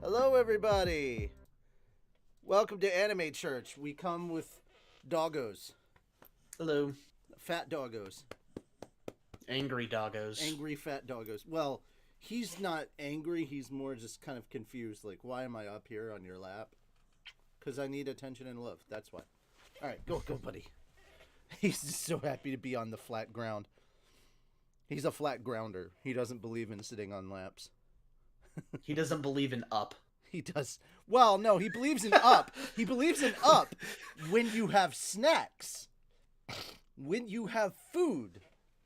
Hello, everybody. Welcome to Anime Church. We come with doggos. Hello. Fat doggos. Angry doggos. Angry fat doggos. Well, he's not angry. He's more just kind of confused. Like, why am I up here on your lap? Because I need attention and love. That's why. All right, go, buddy. He's just so happy to be on the flat ground. He's a flat grounder. He doesn't believe in sitting on laps. He doesn't believe in up. He does. Well, no, he believes in up. He believes in up when you have snacks. When you have food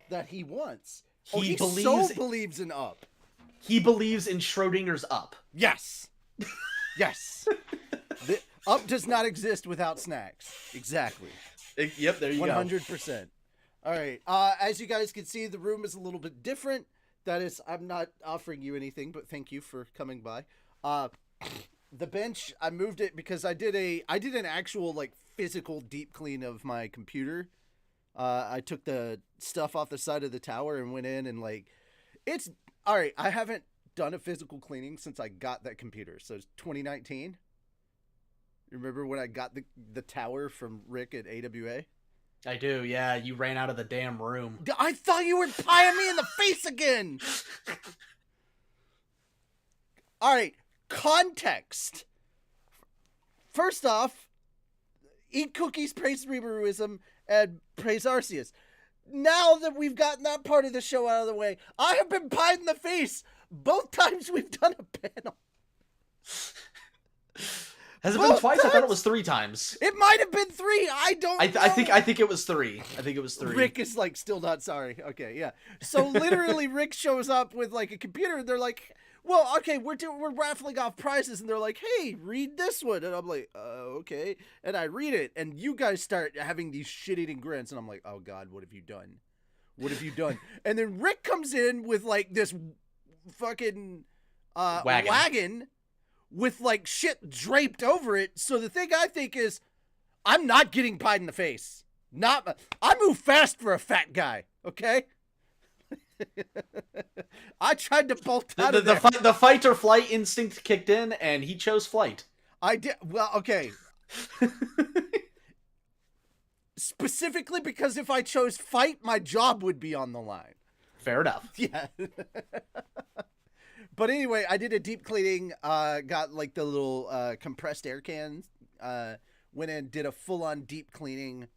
that he wants. He believes in up. He believes in Schrodinger's up. Yes. Yes. Up does not exist without snacks. Exactly. Yep, there you 100%. All right. As you guys can see, the room is a little bit different. That is, I'm not offering you anything, but thank you for coming by. The bench, I moved it because I did an actual like physical deep clean of my computer. I took the stuff off the side of the tower and went in and like, it's all right. I haven't done a physical cleaning since I got that computer. So it's 2019. Remember when I got the tower from Rick at AWA? I do, yeah. You ran out of the damn room. I thought you were pieing me in the face again. All right, context. First off, eat cookies, praise Rebrewism, and praise Arceus. Now that we've gotten that part of the show out of the way, I have been pied in the face both times we've done a panel. Has it been twice? I thought it was 3 times. It might have been 3. I don't know. I think it was 3. I think it was 3. Rick is like still not sorry. Okay, yeah. So literally, Rick shows up with like a computer, and they're like, "Well, okay, we're raffling off prizes," and they're like, "Hey, read this one," and I'm like, "Okay," and I read it, and you guys start having these shit-eating grins, and I'm like, "Oh God, what have you done? What have you done?" And then Rick comes in with like this fucking wagon with like shit draped over it. So the thing I think is, I'm not getting pied in the face. I move fast for a fat guy. Okay. I tried to bolt out of there. The fight or flight instinct kicked in, and he chose flight. I did. Well, okay. Specifically because if I chose fight, my job would be on the line. Fair enough. Yeah. But anyway, I did a deep cleaning, got like the little compressed air cans, went in, did a full-on deep cleaning,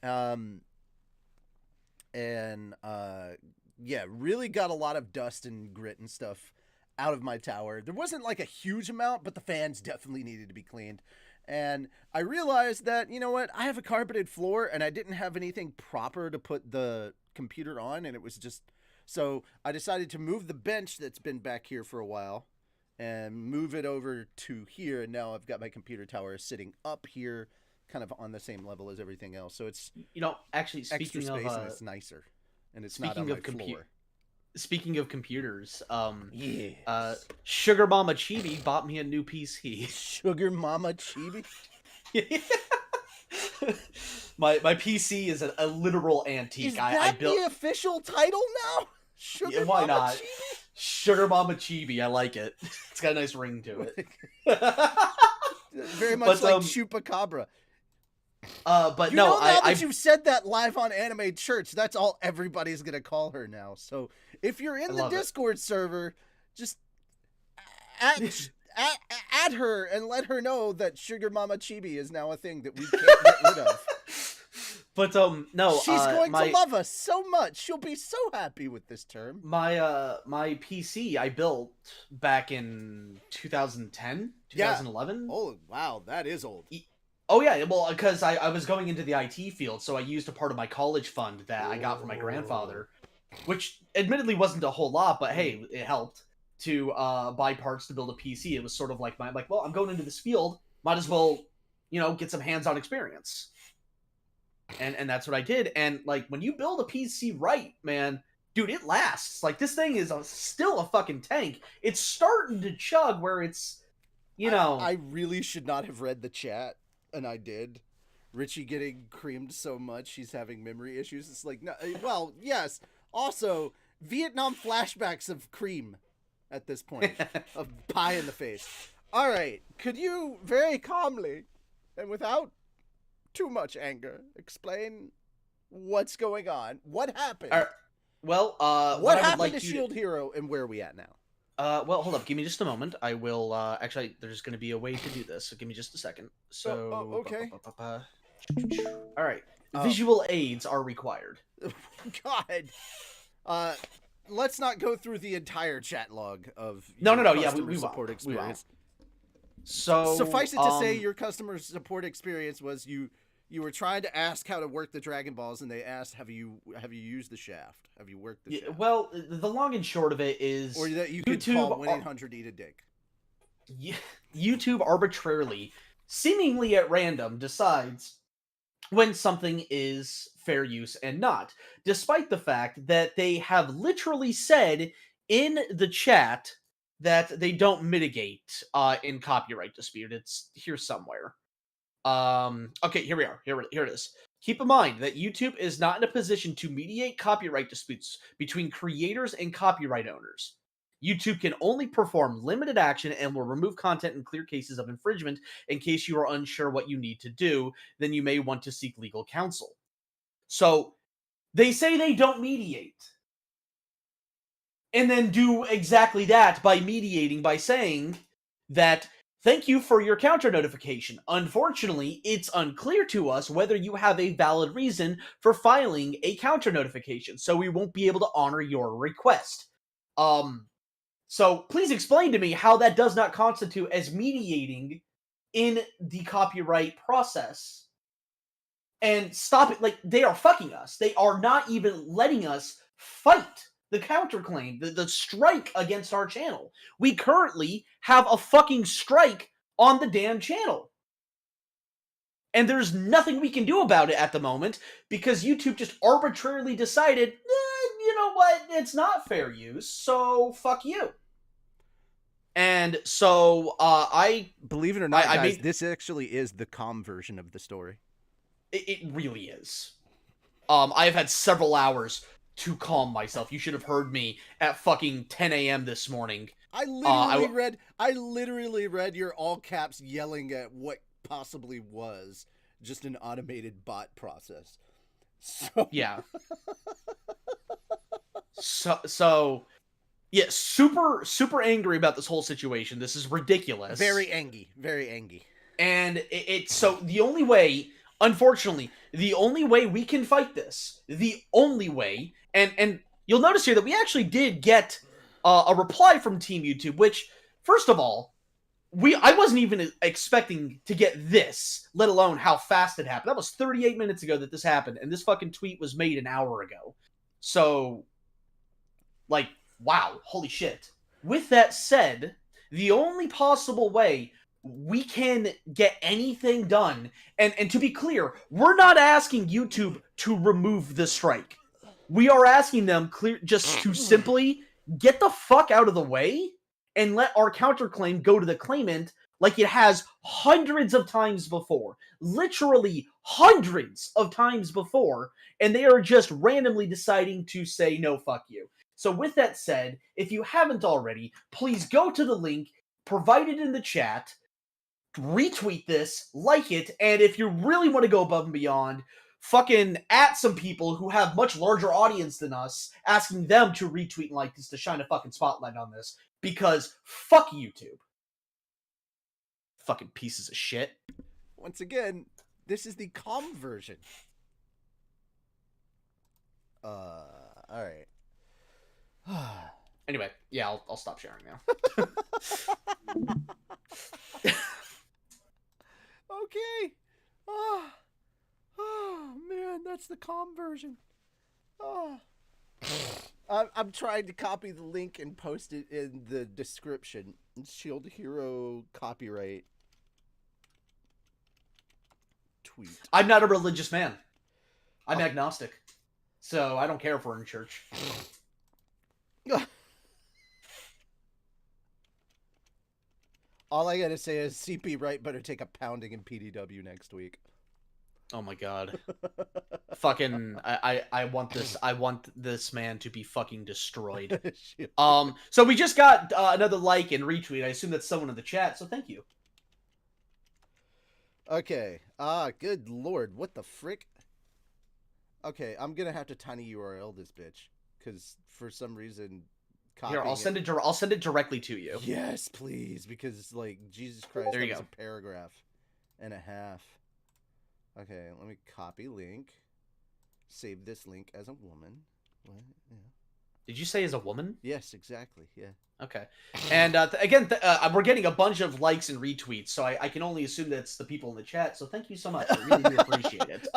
and yeah, really got a lot of dust and grit and stuff out of my tower. There wasn't like a huge amount, but the fans definitely needed to be cleaned. And I realized that, you know what, I have a carpeted floor, and I didn't have anything proper to put the computer on, and it was just... So I decided to move the bench that's been back here for a while and move it over to here. And now I've got my computer tower sitting up here, kind of on the same level as everything else. So it's, you know, actually extra speaking space of and it's nicer, and it's not on my floor. Speaking of computers, yes. Sugar Mama Chibi bought me a new PC. Sugar Mama Chibi. My PC is a literal antique. Is that the official title now? Sugar why Mama not? Chibi? Sugar Mama Chibi, I like it. It's got a nice ring to it. Very much like Chupacabra. But you no, know, now that you've said that live on Anime Church, that's all everybody's gonna call her now. So if you're in the Discord server, just add her and let her know that Sugar Mama Chibi is now a thing that we can't get rid of. But no, she's going to love us so much. She'll be so happy with this term. My PC I built back in 2010, 2011. Yeah. Oh wow, that is old. Oh yeah, well, because I was going into the IT field, so I used a part of my college fund that I got from my grandfather, which admittedly wasn't a whole lot, but hey, it helped to buy parts to build a PC. It was sort of like well, I'm going into this field, might as well, you know, get some hands-on experience. And that's what I did. And like when you build a PC right, man, dude, it lasts. Like this thing is still a fucking tank. It's starting to chug where it's, you know. I really should not have read the chat, and I did. Richie getting creamed so much he's having memory issues. It's like, no, well, yes. Also, Vietnam flashbacks of cream. at this point. Of pie in the face. All right. Could you very calmly and without too much anger explain what's going on? What happened? Well, what I would happened like to you Shield Hero and where are we at now? Well, hold up. Give me just a moment. I will, actually, there's going to be a way to do this, so give me just a second. So, okay. All right. Visual aids are required. God. Let's not go through the entire chat log of No. Yeah, customer we support won't. experience. So, Suffice it to say, your customer support experience was you were trying to ask how to work the Dragon Balls, and they asked, "Have you used the shaft? Have you worked the shaft?" Well, the long and short of it is, or that you could call 1-800-EAT-A-DICK. YouTube arbitrarily, seemingly at random, decides when something is fair use and not, despite the fact that they have literally said in the chat that they don't mitigate in copyright dispute. It's here somewhere. Okay, here we are. Here it is. Keep in mind that YouTube is not in a position to mediate copyright disputes between creators and copyright owners. YouTube can only perform limited action and will remove content in clear cases of infringement. In case you are unsure what you need to do, then you may want to seek legal counsel. So, they say they don't mediate. And then do exactly that by mediating, by saying that, thank you for your counter notification. Unfortunately, it's unclear to us whether you have a valid reason for filing a counter notification, so we won't be able to honor your request. So please explain to me how that does not constitute as mediating in the copyright process. And stop it. Like, they are fucking us. They are not even letting us fight the counterclaim, the strike against our channel. We currently have a fucking strike on the damn channel. And there's nothing we can do about it at the moment because YouTube just arbitrarily decided, you know what, it's not fair use, so fuck you. And so, I... Believe it or not, guys, this actually is the calm version of the story. It really is. I have had several hours to calm myself. You should have heard me at fucking 10 a.m. this morning. I literally read your all caps yelling at what possibly was just an automated bot process. So yeah. So yeah, super angry about this whole situation. This is ridiculous. Very angry. And so the only way, unfortunately, the only way we can fight this, the only way, and you'll notice here that we actually did get a reply from Team YouTube, which, first of all, I wasn't even expecting to get this, let alone how fast it happened. That was 38 minutes ago that this happened, and this fucking tweet was made an hour ago. So, like, wow, holy shit. With that said, the only possible way we can get anything done, and to be clear, we're not asking YouTube to remove the strike. We are asking them just to simply get the fuck out of the way and let our counterclaim go to the claimant like it has hundreds of times before. Literally hundreds of times before, and they are just randomly deciding to say, no, fuck you. So with that said, if you haven't already, please go to the link provided in the chat, retweet this, like it, and if you really want to go above and beyond, fucking at some people who have much larger audience than us, asking them to retweet and like this to shine a fucking spotlight on this, because fuck YouTube. Fucking pieces of shit. Once again, this is the calm version. Alright. Anyway, yeah, I'll stop sharing now. Okay. Oh, man, that's the calm version. Oh. I'm trying to copy the link and post it in the description. Shield Hero copyright tweet. I'm not a religious man. I'm agnostic. So I don't care if we're in church. All I gotta say is CP Wright better take a pounding in PDW next week. Oh my god. Fucking I want this man to be fucking destroyed. Shit. So we just got another like and retweet. I assume that's someone in the chat, so thank you. Okay. Good lord, what the frick? Okay, I'm gonna have to tiny URL this bitch because for some reason, Here, I'll send it. I'll send it directly to you. Yes, please, because like Jesus Christ, There you that was go. a paragraph and a half. Okay, let me copy link. Save this link as a woman. What? Yeah. Did you say as a woman? Yes, exactly. Yeah. Okay. And again, we're getting a bunch of likes and retweets, so I can only assume that's the people in the chat. So thank you so much. I really do appreciate it.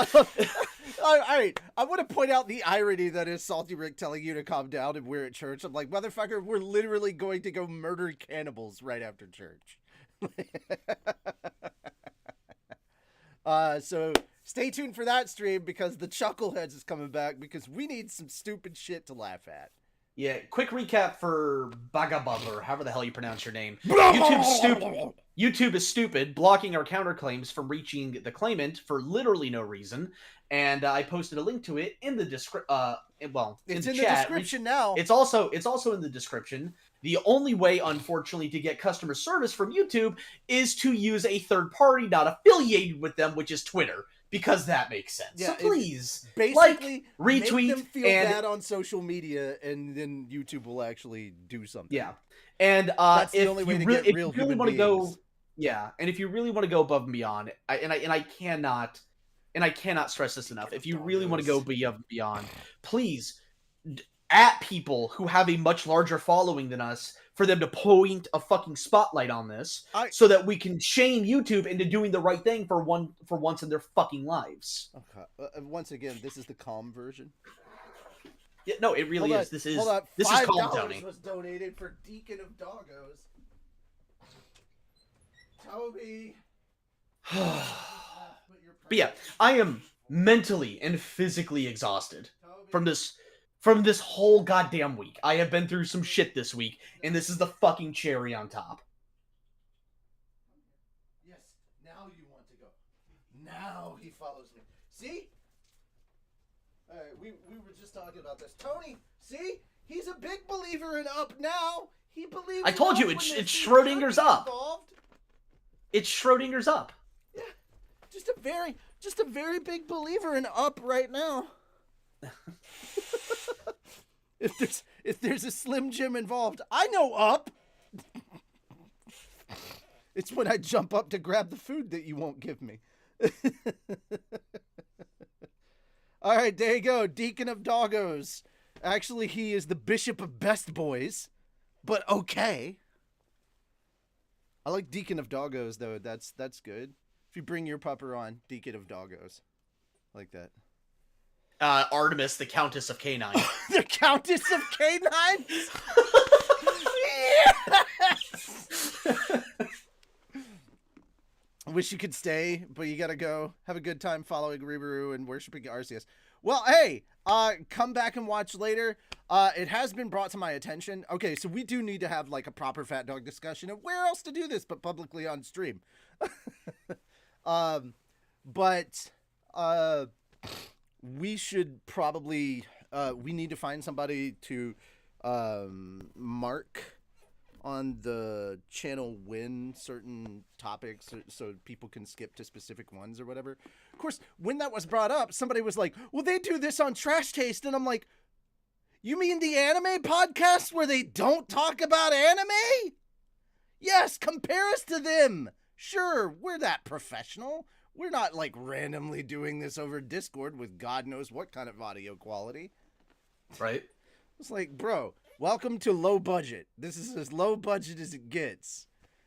All right, I want to point out the irony that is Salty Rick telling you to calm down and we're at church. I'm like, motherfucker, we're literally going to go murder cannibals right after church. So stay tuned for that stream because the Chuckleheads is coming back because we need some stupid shit to laugh at. Yeah, quick recap for Bagabub, or however the hell you pronounce your name. YouTube is stupid, blocking our counterclaims from reaching the claimant for literally no reason. And I posted a link to it in the description. It's in the the chat. description now. It's also in the description. The only way, unfortunately, to get customer service from YouTube is to use a third party not affiliated with them, which is Twitter, because that makes sense. Yeah, so please, basically, retweet, make them feel and bad on social media, and then YouTube will actually do something. yeah. And that's the only way to get real human want to beings. go, yeah, and if you really want to go above and beyond, I cannot stress this enough. If you really want to go above and beyond, please at people who have a much larger following than us for them to point a fucking spotlight on this, so that we can shame YouTube into doing the right thing for once in their fucking lives. Okay. Once again, this is the calm version. Yeah, no, it really is. This is calm, Tony. Was donated for Deacon of Doggos. Toby. But yeah, I am mentally and physically exhausted from this whole goddamn week. I have been through some shit this week, and this is the fucking cherry on top. Yes, now you want to go. Now he follows me. See? Alright, we were just talking about this. Tony, see? He's a big believer in Up now. He believes I told you, it's Schrodinger's Up. Involved. It's Schrodinger's Up. Yeah. Just a very big believer in Up right now. If there's a Slim Jim involved, I know Up. It's when I jump up to grab the food that you won't give me. All right, there you go. Deacon of Doggos. Actually, he is the Bishop of Best Boys, but okay. I like Deacon of Doggos though. That's good. If you bring your pupper on, Deacon of Doggos, like that. Artemis, the Countess of Canine. The Countess of Canine? Yes! I wish you could stay, but you gotta go. Have a good time following Reburu and worshiping Arceus. Well, hey, come back and watch later. It has been brought to my attention. Okay, so we do need to have like a proper PhatDog discussion of where else to do this but publicly on stream. We should probably we need to find somebody to mark on the channel when certain topics so people can skip to specific ones or whatever. Of course, when that was brought up, somebody was like, well, they do this on Trash Taste, and I'm like, you mean the anime podcast where they don't talk about anime? Yes, compare us to them. Sure, we're that professional. We're not like randomly doing this over Discord with God knows what kind of audio quality. Right? It's like, bro, welcome to low budget. This is as low budget as it gets.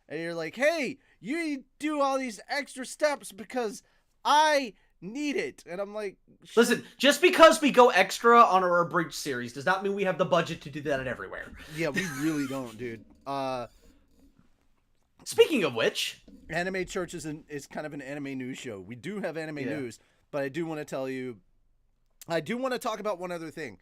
And you're like, hey, you do all these extra steps because I need it. And I'm like, sure. Listen, just because we go extra on our abridged series does not mean we have the budget to do that at everywhere. Yeah, we really don't, dude. Speaking of which, Anime Church is kind of an anime news show. We do have anime news, but I do want to tell you, I do want to talk about one other thing.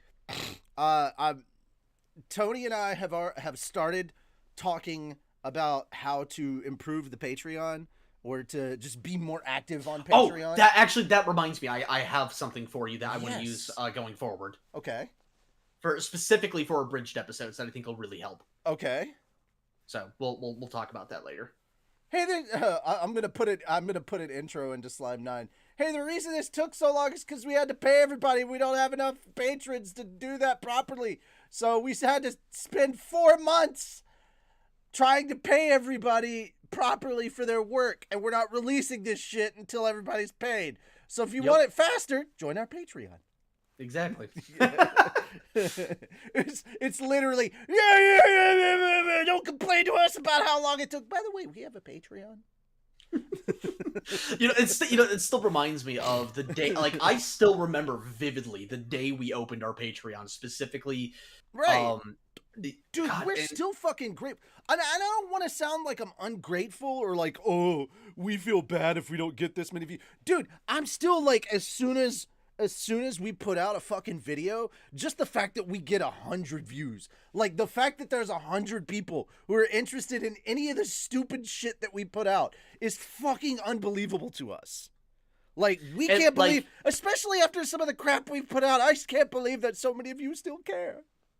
Tony and I have started talking about how to improve the Patreon or to just be more active on Oh, Patreon? that reminds me. I have something for you that I want to use going forward. Okay. Specifically for abridged episodes that I think will really help. Okay. So we'll talk about that later. Hey, I'm gonna put an intro into Slime 9. Hey, the reason this took so long is because we had to pay everybody. We don't have enough patrons to do that properly, so we had to spend 4 months trying to pay everybody properly for their work, and we're not releasing this shit until everybody's paid. So if you want it faster, join our Patreon. Exactly. It's literally yeah. Don't complain to us about how long it took. By the way, we have a Patreon. It still reminds me of the day. Like, I still remember vividly the day we opened our Patreon, specifically. Right. Dude, we're still fucking great. And I don't want to sound like I'm ungrateful or like, oh, we feel bad if we don't get this many views. Dude, I'm still like, as soon as we put out a fucking video, just the fact that we get 100 views, like the fact that there's 100 people who are interested in any of the stupid shit that we put out is fucking unbelievable to us. Like, we can't believe, especially after some of the crap we've put out, I just can't believe that so many of you still care.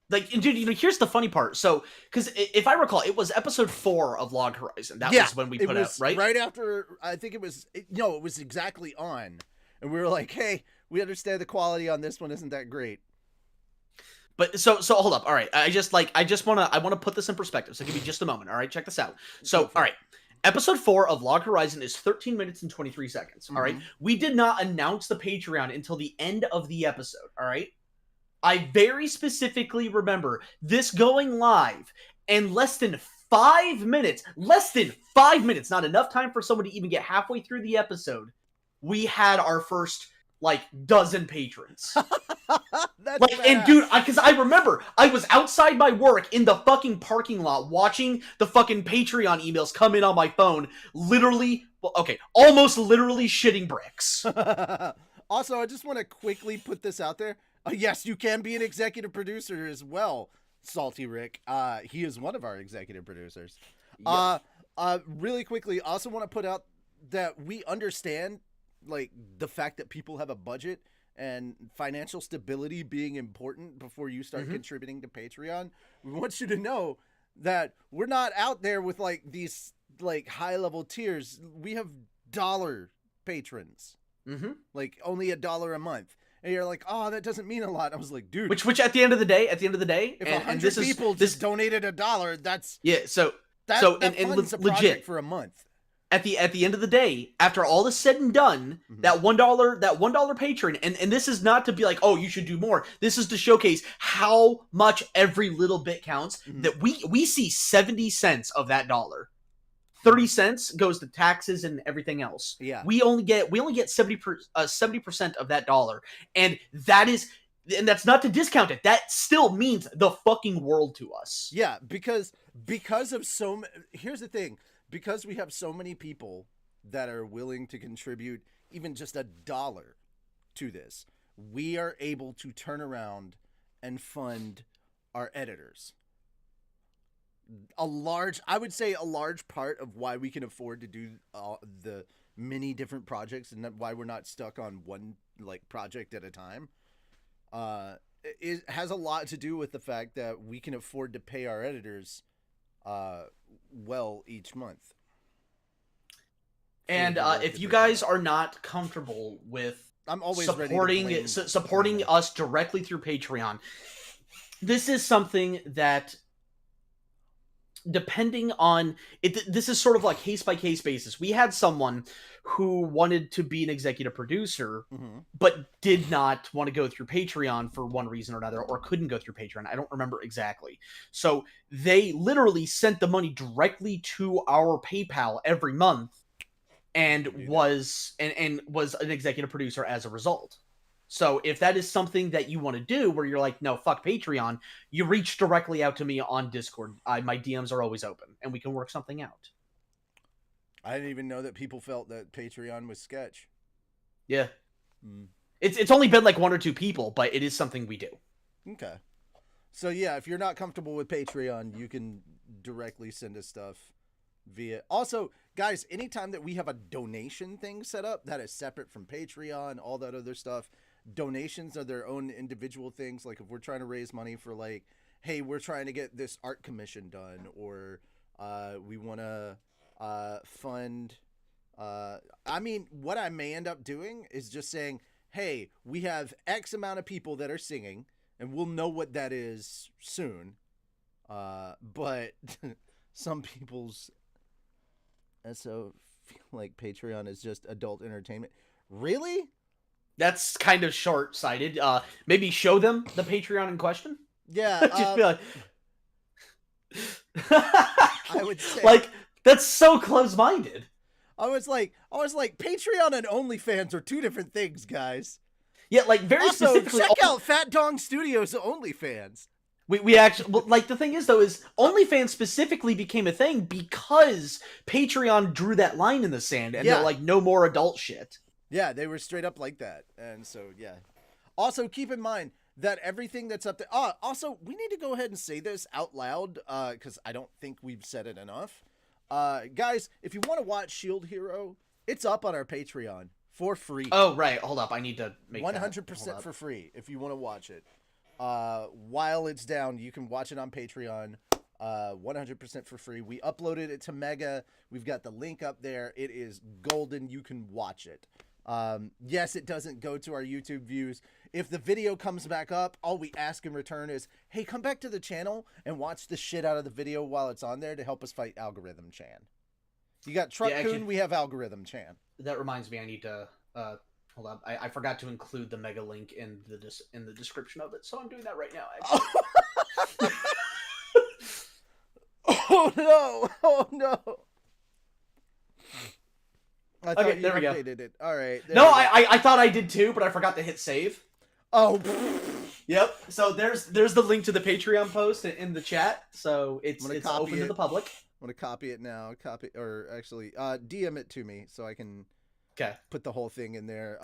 Like, dude, here's the funny part. So, because if I recall, it was episode 4 of Log Horizon. That was when we put out, right? Right after, I think it was exactly on. And we were like, hey, we understand the quality on this one isn't that great. But so hold up. All right. I want to put this in perspective. So give me just a moment. All right. Check this out. So, all right. Episode 4 of Log Horizon is 13 minutes and 23 seconds. All right. We did not announce the Patreon until the end of the episode. All right. I very specifically remember this going live and less than 5 minutes, not enough time for someone to even get halfway through the episode. We had our first, dozen patrons. That's and dude, because I remember I was outside my work in the fucking parking lot watching the fucking Patreon emails come in on my phone, almost literally shitting bricks. Also, I just want to quickly put this out there. Yes, you can be an executive producer as well, Salty Rick. He is one of our executive producers. Yep. Really quickly, also want to put out that we understand the fact that people have a budget and financial stability being important before you start contributing to Patreon. We want you to know that we're not out there with these high level tiers. We have $1 patrons, only $1 a month. And you're like, oh, that doesn't mean a lot. I was like, dude. Which at the end of the day, if 100 people just donated $1, that's that funds a project legit for a month. At the end of the day, after all is said and done, that $1 patron, and this is not to be like, oh, you should do more. This is to showcase how much every little bit counts. That we see 70 cents of that dollar. 30 cents goes to taxes and everything else. Yeah. We only get 70% of that dollar. And that's not to discount it. That still means the fucking world to us. Yeah, because of here's the thing. Because we have so many people that are willing to contribute even just $1 to this, we are able to turn around and fund our editors. I would say a large part of why we can afford to do the many different projects and why we're not stuck on one project at a time, it has a lot to do with the fact that we can afford to pay our editors well each month. And if you guys are not comfortable with I'm always supporting us directly through Patreon, this is something that, depending on it, this is sort of like case by case basis. We had someone who wanted to be an executive producer, but did not want to go through Patreon for one reason or another, or couldn't go through Patreon. I don't remember exactly. So they literally sent the money directly to our PayPal every month, and was an executive producer as a result. So if that is something that you want to do, where you're like, no, fuck Patreon, you reach directly out to me on Discord. My DMs are always open, and we can work something out. I didn't even know that people felt that Patreon was sketch. Yeah. It's only been 1 or 2 people, but it is something we do. Okay. So yeah, if you're not comfortable with Patreon, you can directly send us stuff via... Also, guys, anytime that we have a donation thing set up that is separate from Patreon, all that other stuff, donations are their own individual things. Like if we're trying to raise money for like, hey, we're trying to get this art commission done, or we want to fund. I mean, what I may end up doing is just saying, hey, we have X amount of people that are singing, and we'll know what that is soon. But some people's SO feel like Patreon is just adult entertainment. Really? That's kind of short-sighted. Maybe show them the Patreon in question. Yeah. Just be like, I would say like that's so close-minded. I was like, Patreon and OnlyFans are two different things, guys. Yeah, like very Also, specifically. check out PhatDog Studios OnlyFans. We actually, well, like, the thing is, though, is OnlyFans specifically became a thing because Patreon drew that line in the sand, and they're like, no more adult shit. Yeah, they were straight up like that. And so, yeah. Also, keep in mind that everything that's up there... also, we need to go ahead and say this out loud, because I don't think we've said it enough. Guys, if you want to watch Shield Hero, it's up on our Patreon for free. Oh, right. Hold up. I need to make 100% for free if you want to watch it. While it's down, you can watch it on Patreon, 100% for free. We uploaded it to Mega. We've got the link up there. It is golden. You can watch it. Yes, it doesn't go to our YouTube views. If the video comes back up, all we ask in return is, hey, come back to the channel and watch the shit out of the video while it's on there to help us fight Algorithm Chan. You got Truck Coon, we have Algorithm Chan. That reminds me, I need to... hold on, I forgot to include the Mega link in the description of it, so I'm doing that right now. Actually. Oh no! Oh no! I thought okay, there we go. It. All right. No, I thought I did too, but I forgot to hit save. Oh. Yep. So there's the link to the Patreon post in the chat, so it's open to the public. I'm gonna copy it now. Or actually, DM it to me so I can. Okay. Put the whole thing in there.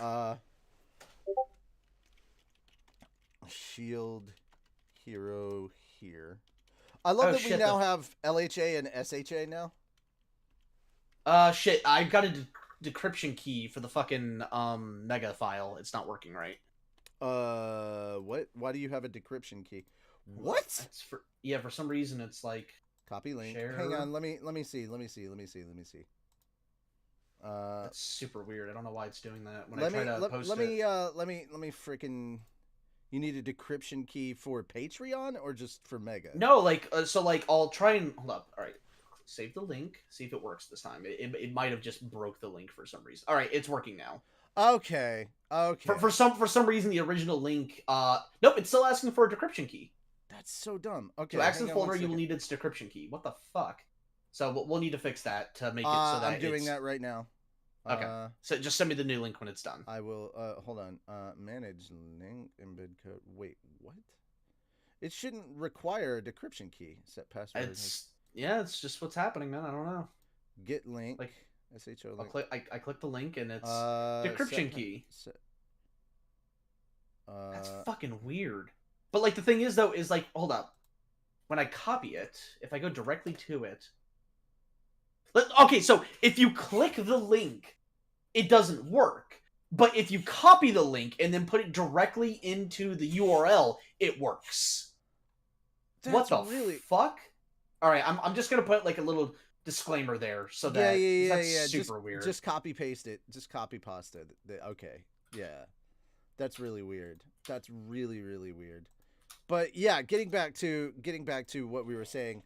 Shield Hero here. I love that we now have LHA and SHA now. Shit. I've got a decryption key for the fucking Mega file. It's not working right. What? Why do you have a decryption key? What? That's for some reason it's like copy link. Share. Hang on. Let me see. That's super weird. I don't know why it's doing that. When let I try to post let me freaking. You need a decryption key for Patreon or just for Mega? No, like so, like I'll try and hold up. All right, save the link. See if it works this time. It might have just broke the link for some reason. All right, it's working now. Okay. For some reason, the original link. Nope, it's still asking for a decryption key. That's so dumb. Okay. To access the folder, you will need its decryption key. What the fuck? So we'll need to fix that to make it so that I'm doing that right now. Okay. So just send me the new link when it's done. I will. Hold on. Manage link embed code. Wait, what? It shouldn't require a decryption key. Set password. It's just what's happening, man. I don't know. Get link. Like SHO link. I click the link and it's decryption key. That's fucking weird. But like the thing is though is like hold up. When I copy it, if I go directly to it. Okay, so if you click the link, it doesn't work. But if you copy the link and then put it directly into the URL, it works. What the fuck? All right, I'm just gonna put like a little disclaimer there so that that's super weird. Just copy paste it. Just copy pasta. Okay, yeah, that's really weird. That's really weird. But yeah, getting back to what we were saying,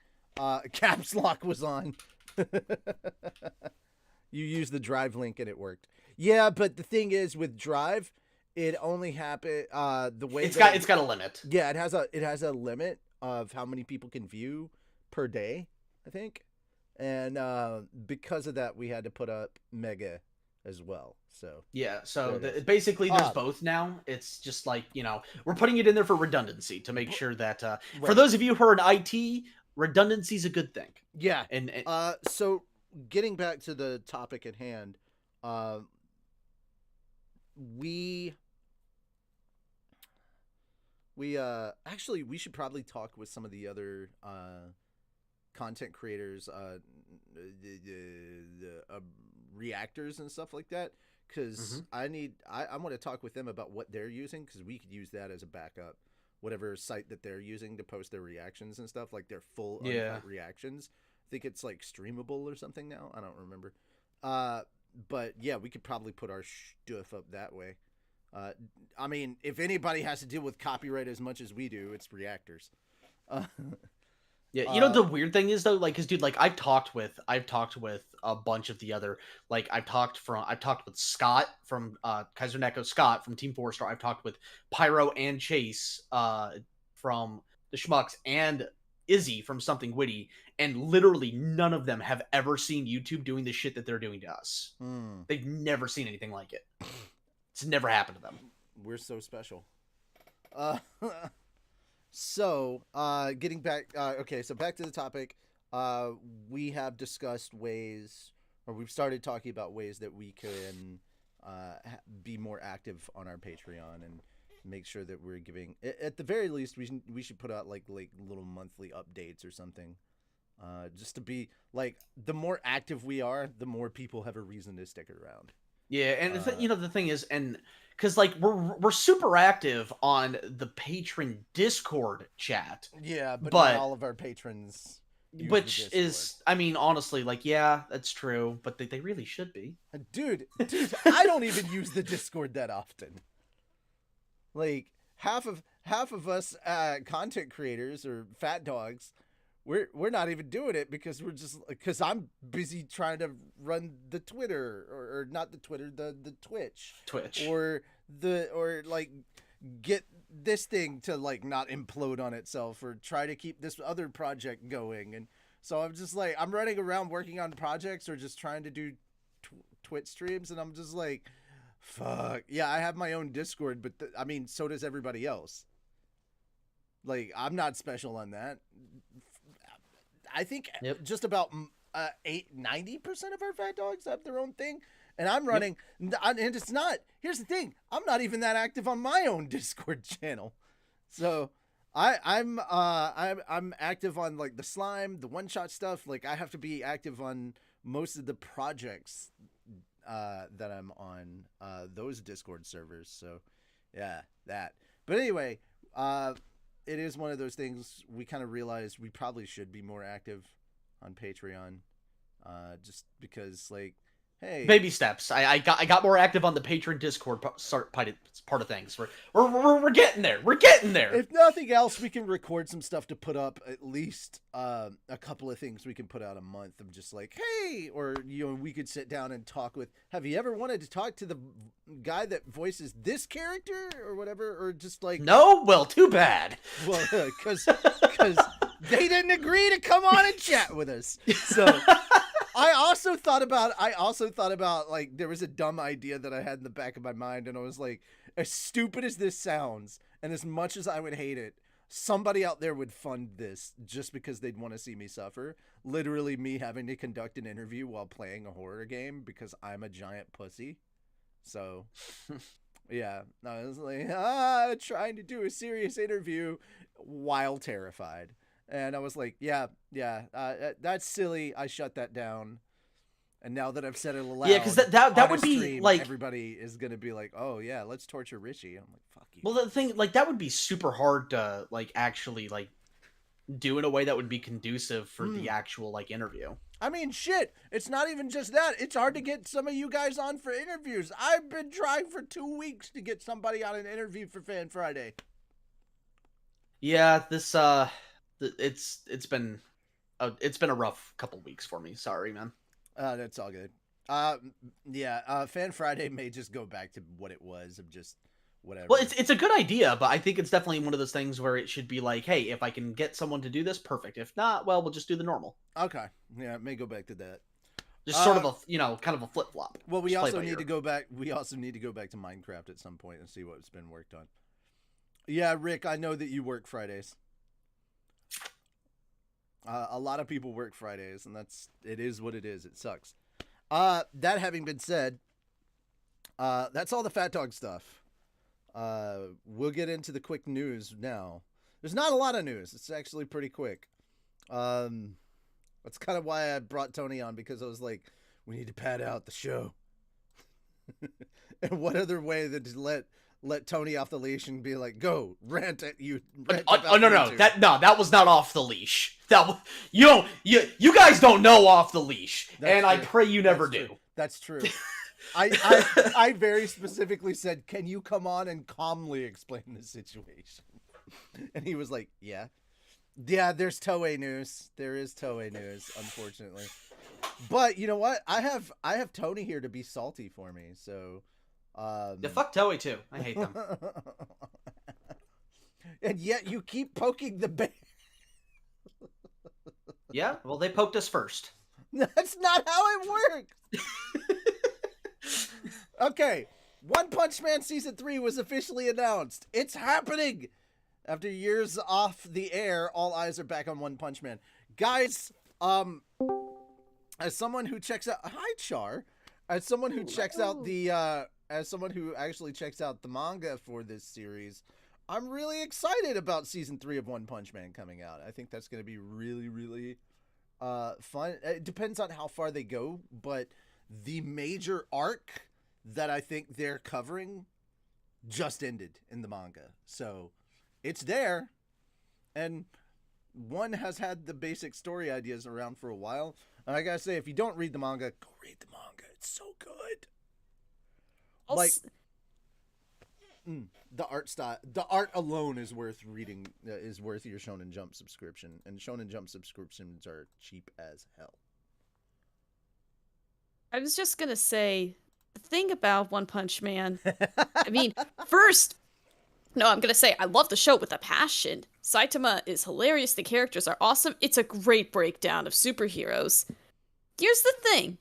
caps lock was on. You used the Drive link and it worked. Yeah, but the thing is with Drive, it only happened the way it's got a limit. Yeah, it has a limit of how many people can view per day, I think. And because of that, we had to put up Mega as well. So yeah, so basically there's both now. It's just like, we're putting it in there for redundancy to make sure that for those of you who are in IT, redundancy is a good thing. Yeah. And so getting back to the topic at hand, we actually we should probably talk with some of the other content creators, the reactors and stuff like that, because I want to talk with them about what they're using, because we could use that as a backup. Whatever site that they're using to post their reactions and stuff, like their full uncut reactions. I think it's like streamable or something now. I don't remember. But yeah, we could probably put our stuff up that way. I mean, if anybody has to deal with copyright as much as we do, it's reactors. Yeah, you know the weird thing is though, like, cause dude, like I've talked with a bunch of the other, like I've talked with Scott from Kaiser Neko, Scott from Team 4 Star. I've talked with Pyro and Chase from the Schmucks, and Izzy from Something Witty, and literally none of them have ever seen YouTube doing the shit that they're doing to us. They've never seen anything like it. It's never happened to them. We're so special. So, getting back, okay, so back to the topic. We have discussed ways, or we've started talking about ways that we can be more active on our Patreon and make sure that we're giving, at the very least, we should put out like little monthly updates or something. Just to be like, the more active we are, the more people have a reason to stick around. Yeah, and the thing is, and because like we're super active on the patron Discord chat. Yeah, but not all of our patrons. Which is, I mean, honestly, like, yeah, that's true, but they really should be. Dude, I don't even use the Discord that often. Like half of us content creators or fat dogs, we're not even doing it because because I'm busy trying to run the Twitter or not the Twitter, the Twitch or like get this thing to like not implode on itself or try to keep this other project going. And so I'm just like, I'm running around working on projects or just trying to do Twitch streams, and I'm just like, fuck yeah, I have my own Discord, but I mean, so does everybody else. Like, I'm not special on that. I think just about 90% of our fat dogs have their own thing, and I'm running, and it's not. Here's the thing: I'm not even that active on my own Discord channel, so I'm active on like the slime, the one shot stuff. Like, I have to be active on most of the projects that I'm on those Discord servers. So yeah, that. But anyway, it is one of those things we kind of realized we probably should be more active on Patreon, just because, like, hey, baby steps. I got more active on the patron Discord part of things. We're getting there. We're getting there. If nothing else, we can record some stuff to put up at least a couple of things we can put out a month of just like, hey, or we could sit down and talk with. Have you ever wanted to talk to the guy that voices this character or whatever, or just like, no? Well, too bad. Well, because they didn't agree to come on and chat with us. So I also thought about like, there was a dumb idea that I had in the back of my mind, and I was like, as stupid as this sounds, and as much as I would hate it, somebody out there would fund this just because they'd want to see me suffer. Literally me having to conduct an interview while playing a horror game because I'm a giant pussy. So yeah, I was like, trying to do a serious interview while terrified. And I was like, yeah, that's silly. I shut that down. And now that I've said it aloud, yeah, because that would be stream, like, everybody is gonna be like, oh yeah, let's torture Richie. I'm like, fuck you. Well, the thing, like, that would be super hard to like actually like do in a way that would be conducive for the actual like interview. I mean, shit, it's not even just that. It's hard to get some of you guys on for interviews. I've been trying for 2 weeks to get somebody on an interview for Fan Friday. Yeah, this it's been a rough couple weeks for me. Sorry, man. That's all good. Fan Friday may just go back to what it was of just whatever. Well, it's a good idea, but I think it's definitely one of those things where it should be like, hey, if I can get someone to do this, perfect. If not, well, we'll just do the normal. Okay. Yeah, it may go back to that. Just sort of a, kind of a flip flop. Well, we also need to go back to Minecraft at some point and see what's been worked on. Yeah, Rick, I know that you work Fridays. A lot of people work Fridays, and it is what it is. It sucks. That having been said, that's all the Fat Dog stuff. We'll get into the quick news now. There's not a lot of news. It's actually pretty quick. That's kind of why I brought Tony on, because I was like, we need to pad out the show. And what other way than to let Tony off the leash and be like, go rant at you. Rant Oh, no, YouTube. that was not off the leash. You guys don't know off the leash, That's and I true. pray you never That's do. That's true. I very specifically said, can you come on and calmly explain the situation? And he was like, yeah. Yeah, there's Toei news. There is Toei news, unfortunately. But you know what? I have Tony here to be salty for me, so Yeah, fuck Toei too. I hate them. And yet you keep poking the bear. Yeah, well, they poked us first. That's not how it works. Okay, One Punch Man Season 3 was officially announced. It's happening! After years off the air, all eyes are back on One Punch Man. Guys, as someone who checks out... Hi, Char. As someone who checks out the... as someone who actually checks out the manga for this series, I'm really excited about Season 3 of One Punch Man coming out. I think that's going to be really, really fun. It depends on how far they go, but the major arc that I think they're covering just ended in the manga. So it's there, and one has had the basic story ideas around for a while. And I gotta say, if you don't read the manga, go read the manga. It's so good. Like, the art style, the art alone is worth reading, is worth your Shonen Jump subscription, and Shonen Jump subscriptions are cheap as hell. I was just gonna say, the thing about One Punch Man, I mean, first, no, I'm gonna say I love the show with a passion. Saitama is hilarious, the characters are awesome, it's a great breakdown of superheroes. Here's the thing.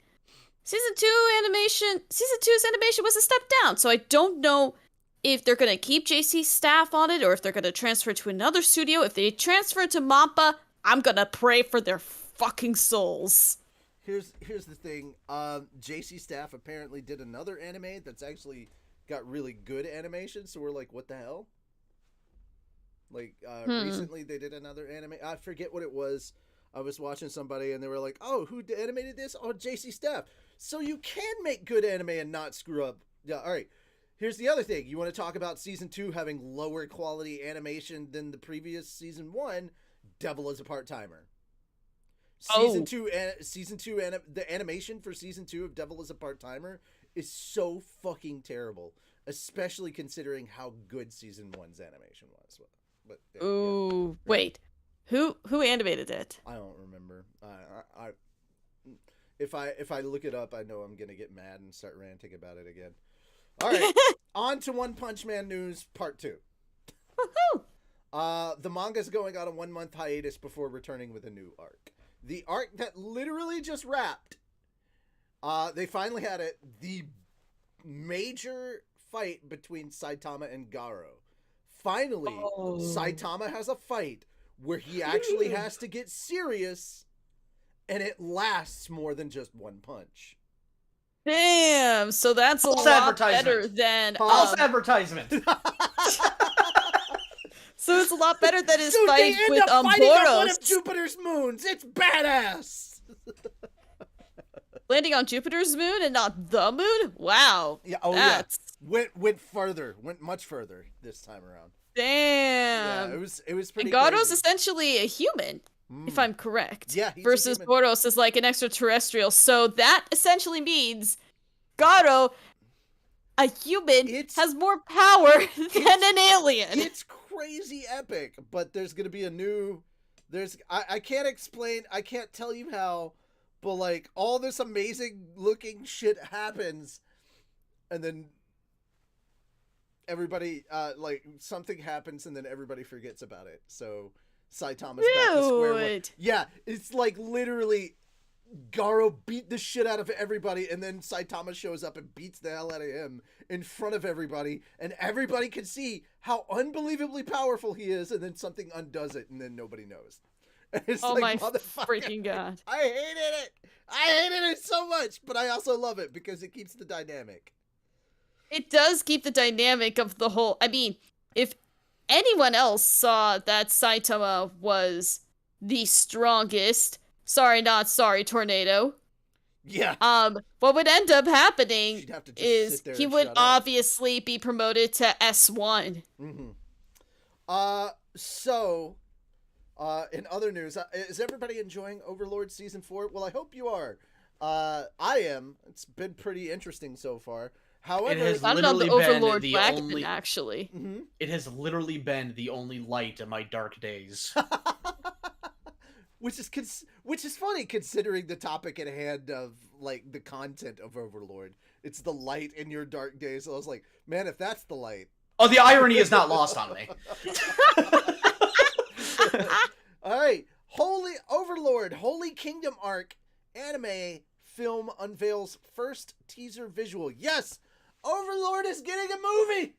Season 2's animation was a step down, so I don't know if they're gonna keep JC's staff on it or if they're gonna transfer to another studio. If they transfer to Mappa, I'm gonna pray for their fucking souls. Here's the thing. JC staff apparently did another anime that's actually got really good animation, so we're like, what the hell? Like, recently they did another anime. I forget what it was. I was watching somebody and they were like, oh, who animated this? Oh, JC staff. So you can make good anime and not screw up. Yeah, all right. Here's the other thing. You want to talk about Season 2 having lower quality animation than the previous Season 1? Devil is a part-timer. Season 2, the animation for Season 2 of Devil is a Part-Timer is so fucking terrible, especially considering how good Season 1's animation was. But Ooh, yeah. Wait. Who animated it? I don't remember. If I look it up, I know I'm gonna get mad and start ranting about it again. All right, on to One Punch Man news part 2. Woohoo! The manga's going on a 1-month hiatus before returning with a new arc. The arc that literally just wrapped. They finally had it. The major fight between Saitama and Garo. Finally, Saitama has a fight where he actually has to get serious, and it lasts more than just one punch. Damn, so that's a lot better than false advertisement. So it's a lot better than his Dude, fight they end with up fighting on Boros. one of Jupiter's moons. It's badass. Landing on Jupiter's moon and not the moon? Wow. Yeah. Yeah. Went further. Went much further this time around. Damn. Yeah, it was pretty. And Garo's crazy. essentially a human, if I'm correct. Yeah. He's versus a human. Boros is like an extraterrestrial. So that essentially means Garo, a human, has more power than an alien. It's crazy epic, but there's gonna be a new. I can't explain. I can't tell you how, but like all this amazing looking shit happens, and then everybody like something happens, and then everybody forgets about it. So Saitama's back to square one. Yeah, it's like literally. Garo beat the shit out of everybody, and then Saitama shows up and beats the hell out of him in front of everybody, and everybody can see how unbelievably powerful he is, and then something undoes it, and then nobody knows. It's oh like, my freaking god. I hated it! I hated it so much, but I also love it because it keeps the dynamic. It does keep the dynamic of the whole... I mean, if anyone else saw that Saitama was the strongest... sorry, not sorry, tornado. Yeah. What would end up happening She'd have to just is sit there he and would shut up. obviously be promoted to S1. So, in other news, is everybody enjoying Overlord Season 4? Well, I hope you are. I am. It's been pretty interesting so far. However, It has I love the literally Overlord been the wagon, only. actually. It has literally been the only light in my dark days. which is funny considering the topic at hand of like the content of Overlord. It's the light in your dark days. So I was like, man, if that's the light. Oh, the irony is not lost on me. All right, Holy Overlord, Holy Kingdom arc anime film unveils first teaser visual. Yes, Overlord is getting a movie.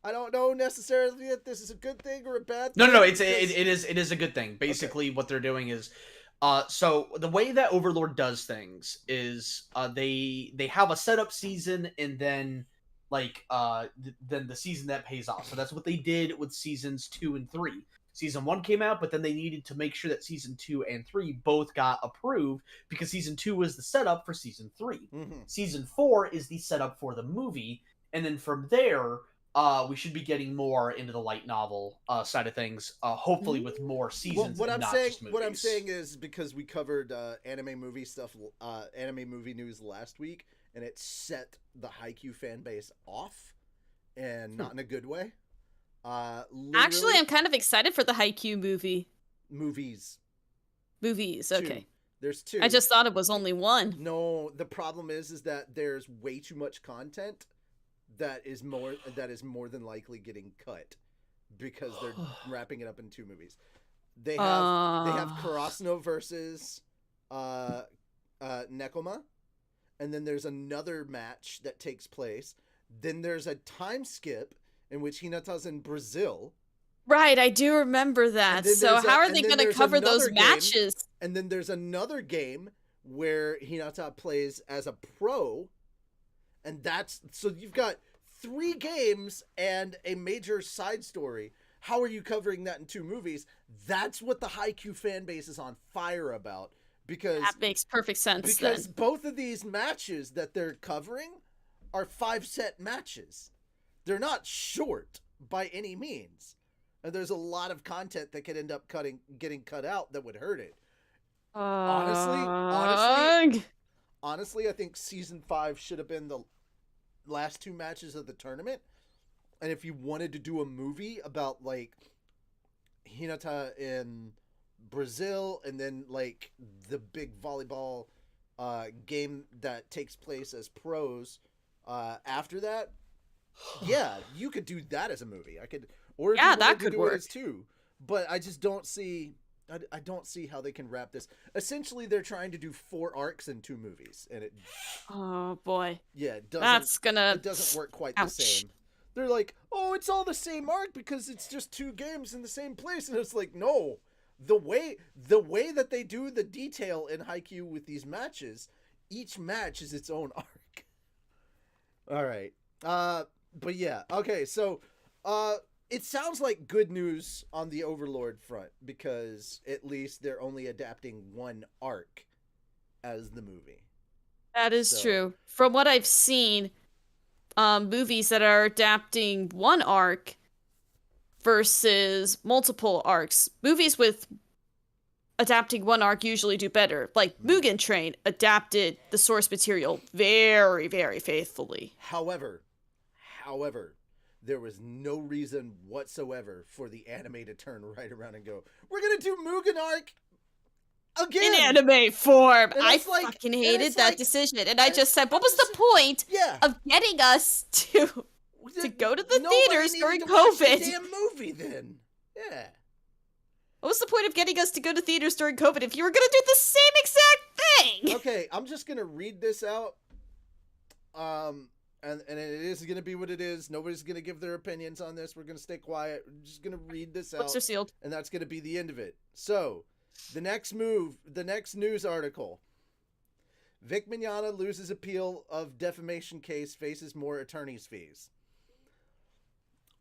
I don't know necessarily if this is a good thing or a bad thing. No. It is a good thing. Basically, what they're doing is, so the way that Overlord does things is, they have a setup season and then then the season that pays off. So that's what they did with seasons 2 and 3. Season 1 came out, but then they needed to make sure that season 2 and 3 both got approved because season 2 was the setup for season 3. Season 4 is the setup for the movie, and then from there, we should be getting more into the light novel side of things, hopefully with more seasons. What and I'm not saying, just movies. what I'm saying is because we covered anime movie stuff, anime movie news last week, and it set the Haikyuu fan base off, and not in a good way. Actually, I'm kind of excited for the Haikyuu movie. Movies. Okay. There's 2. I just thought it was only 1. No, the problem is that there's way too much content that is more than likely getting cut because they're wrapping it up in 2 movies. They have Karasuno versus Nekoma, and then there's another match that takes place. Then there's a time skip in which Hinata's in Brazil. Right, I do remember that. So how are they going to cover those matches? And then there's another game where Hinata plays as a pro, and so you've got 3 games and a major side story. How are you covering that in 2 movies? That's what the Haikyuu fan base is on fire about, because that makes perfect sense. Because both of these matches that they're covering are 5-set matches. They're not short by any means. And there's a lot of content that could end up getting cut out that would hurt it. Honestly, I think season 5 should have been the last 2 matches of the tournament. And if you wanted to do a movie about like Hinata in Brazil and then like the big volleyball game that takes place as pros after that, yeah, you could do that as a movie. That could work as 2. But I just don't see. I don't see how they can wrap this. Essentially, they're trying to do 4 arcs in 2 movies, and it. Oh boy. Yeah, it doesn't work quite the same. They're like, oh, it's all the same arc because it's just 2 games in the same place, and it's like, no, the way that they do the detail in Haikyuu with these matches, each match is its own arc. All right, but yeah, okay, so, it sounds like good news on the Overlord front because at least they're only adapting 1 arc as the movie. That is true. From what I've seen, movies that are adapting 1 arc versus multiple arcs. Movies with adapting 1 arc usually do better. Like Mugen Train adapted the source material very, very faithfully. However, there was no reason whatsoever for the anime to turn right around and go, we're going to do Mugen arc again. In anime form. And I fucking hated that decision. And I just said, what was the point of getting us to go to the theaters during COVID? The damn movie then. Yeah. What was the point of getting us to go to theaters during COVID if you were going to do the same exact thing? Okay, I'm just going to read this out. And it is going to be what it is. Nobody's going to give their opinions on this. We're going to stay quiet. We're just going to read this out. Lips are sealed. And that's going to be the end of it. So, the next news article. Vic Mignogna loses appeal of defamation case, faces more attorney's fees.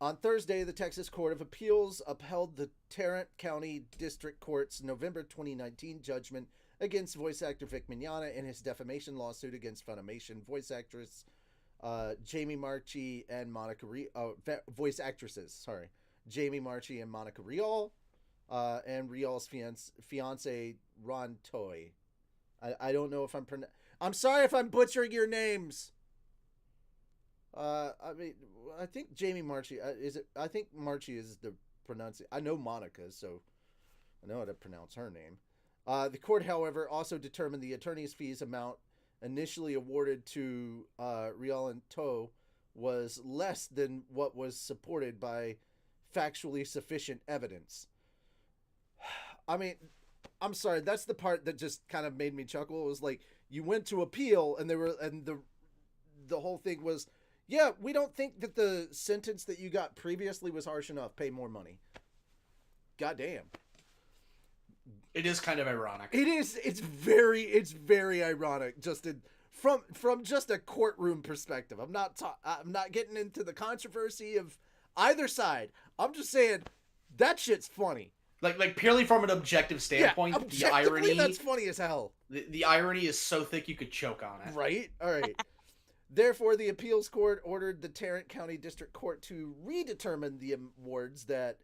On Thursday, the Texas Court of Appeals upheld the Tarrant County District Court's November 2019 judgment against voice actor Vic Mignogna in his defamation lawsuit against Funimation voice actress Jamie Marchi and Monica voice actresses, sorry, Jamie Marchi and Monica Rial, and Rial's fiance Ron Toy. I don't know if I'm sorry if I'm butchering your names. I mean, I think Jamie Marchi I think Marchi is the pronunciation. I know Monica, so I know how to pronounce her name. The court, however, also determined the attorney's fees amount initially awarded to Rial and Toe was less than what was supported by factually sufficient evidence. I mean, I'm sorry, that's the part that just kind of made me chuckle. It was like, you went to appeal and the whole thing was, yeah, we don't think that the sentence that you got previously was harsh enough. Pay more money. Goddamn. It is kind of ironic. It is. It's very ironic. Just from just a courtroom perspective. I'm not getting into the controversy of either side. I'm just saying that shit's funny. Like purely from an objective standpoint, yeah, the irony. That's funny as hell. The irony is so thick you could choke on it. Right. All right. Therefore, the appeals court ordered the Tarrant County District Court to redetermine the awards that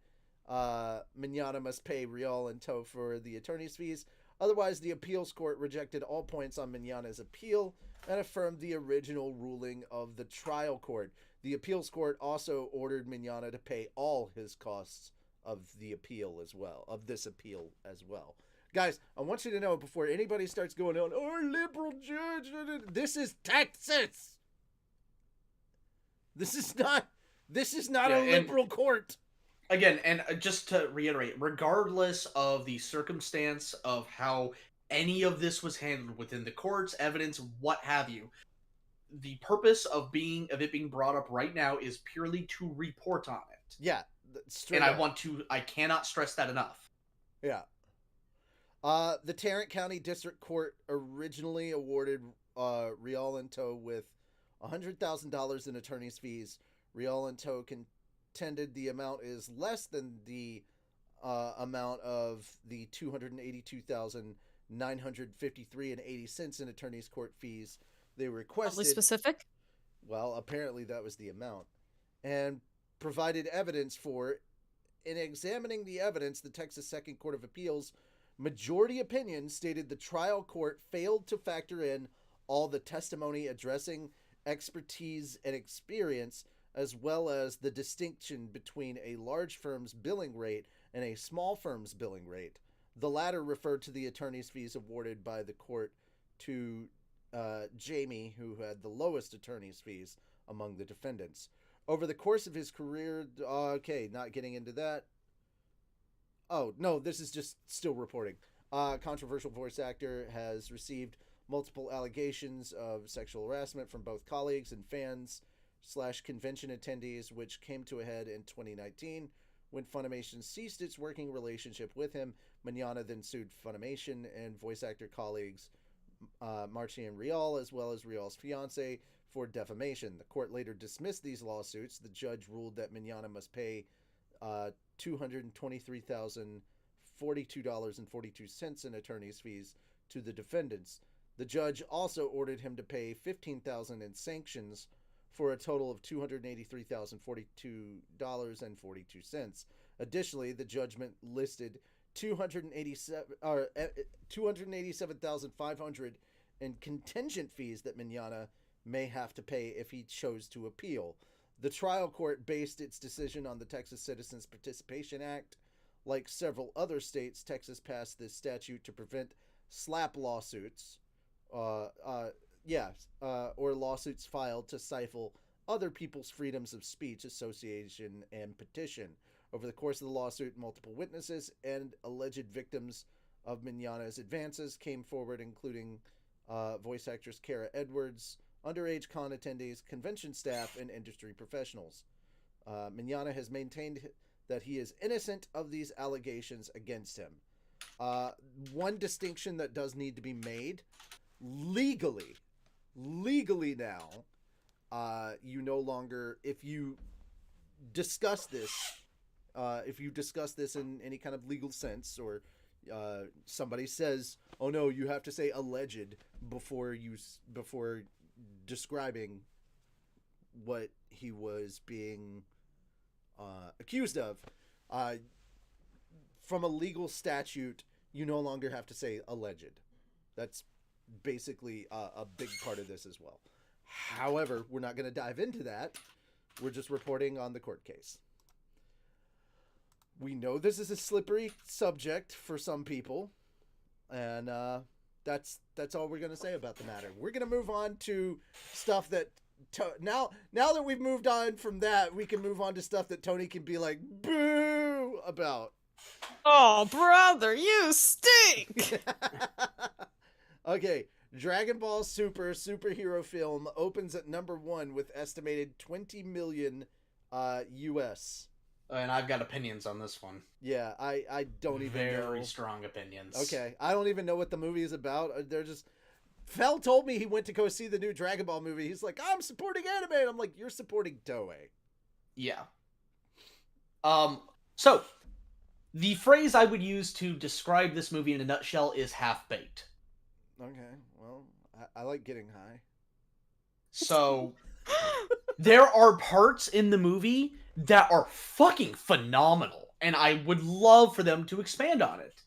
Mignogna must pay Rial and Toe for the attorney's fees. Otherwise, the appeals court rejected all points on Mignogna's appeal and affirmed the original ruling of the trial court. The appeals court also ordered Mignogna to pay all his costs of the appeal as well, of this appeal as well. Guys, I want you to know before anybody starts going on, oh, liberal judge, this is Texas. This is not a liberal court. Again, and just to reiterate, regardless of the circumstance of how any of this was handled within the courts, evidence, what have you, the purpose of it being brought up right now is purely to report on it. Yeah, and I cannot stress that enough. Yeah. The Tarrant County District Court originally awarded Rial and Toe with $100,000 in attorney's fees. Rial and Toe contended the amount is less than the amount of the $282,953.80 in attorney's court fees they requested. Oddly specific? Well, apparently that was the amount. And provided evidence for it. In examining the evidence, the Texas Second Court of Appeals majority opinion stated the trial court failed to factor in all the testimony addressing expertise and experience, as well as the distinction between a large firm's billing rate and a small firm's billing rate. The latter referred to the attorney's fees awarded by the court to Jamie, who had the lowest attorney's fees among the defendants. Over the course of his career, not getting into that. Oh, no, this is just still reporting. Controversial voice actor has received multiple allegations of sexual harassment from both colleagues and fans/convention attendees, which came to a head in 2019 when Funimation ceased its working relationship with him. Mignogna then sued Funimation and voice actor colleagues Marchi and Rial, as well as Rial's fiance, for defamation. The court later dismissed these lawsuits. The judge ruled that Mignogna must pay $223,042.42 in attorney's fees to the defendants. The judge also ordered him to pay $15,000 in sanctions for a total of $283,042.42. Additionally, the judgment listed $287,500 in contingent fees that Mignogna may have to pay if he chose to appeal. The trial court based its decision on the Texas Citizens Participation Act. Like several other states, Texas passed this statute to prevent slap lawsuits, or lawsuits filed to stifle other people's freedoms of speech, association, and petition. Over the course of the lawsuit, multiple witnesses and alleged victims of Mignogna's advances came forward, including voice actress Kara Edwards, underage con attendees, convention staff, and industry professionals. Mignogna has maintained that he is innocent of these allegations against him. One distinction that does need to be made, legally now, you no longer, if you discuss this, if you discuss this in any kind of legal sense, or somebody says, "Oh no, you have to say alleged before describing what he was being accused of," from a legal statute, you no longer have to say alleged. That's basically a big part of this as well. However, we're not going to dive into that. We're just reporting on the court case. We know this is a slippery subject for some people, and that's all we're going to say about the matter. We're going to move on to stuff that now that we've moved on from that, we can move on to stuff that Tony can be like, boo about. Oh, brother, you stink! Okay, Dragon Ball Super superhero film opens at #1 with estimated 20 million US. And I've got opinions on this one. Yeah, I don't even know. Very strong opinions. Okay, I don't even know what the movie is about. They're just... Fel told me he went to go see the new Dragon Ball movie. He's like, I'm supporting anime. And I'm like, you're supporting Toei. Yeah. So, the phrase I would use to describe this movie in a nutshell is half-baked. Okay, well, I like getting high. So, there are parts in the movie that are fucking phenomenal, and I would love for them to expand on it.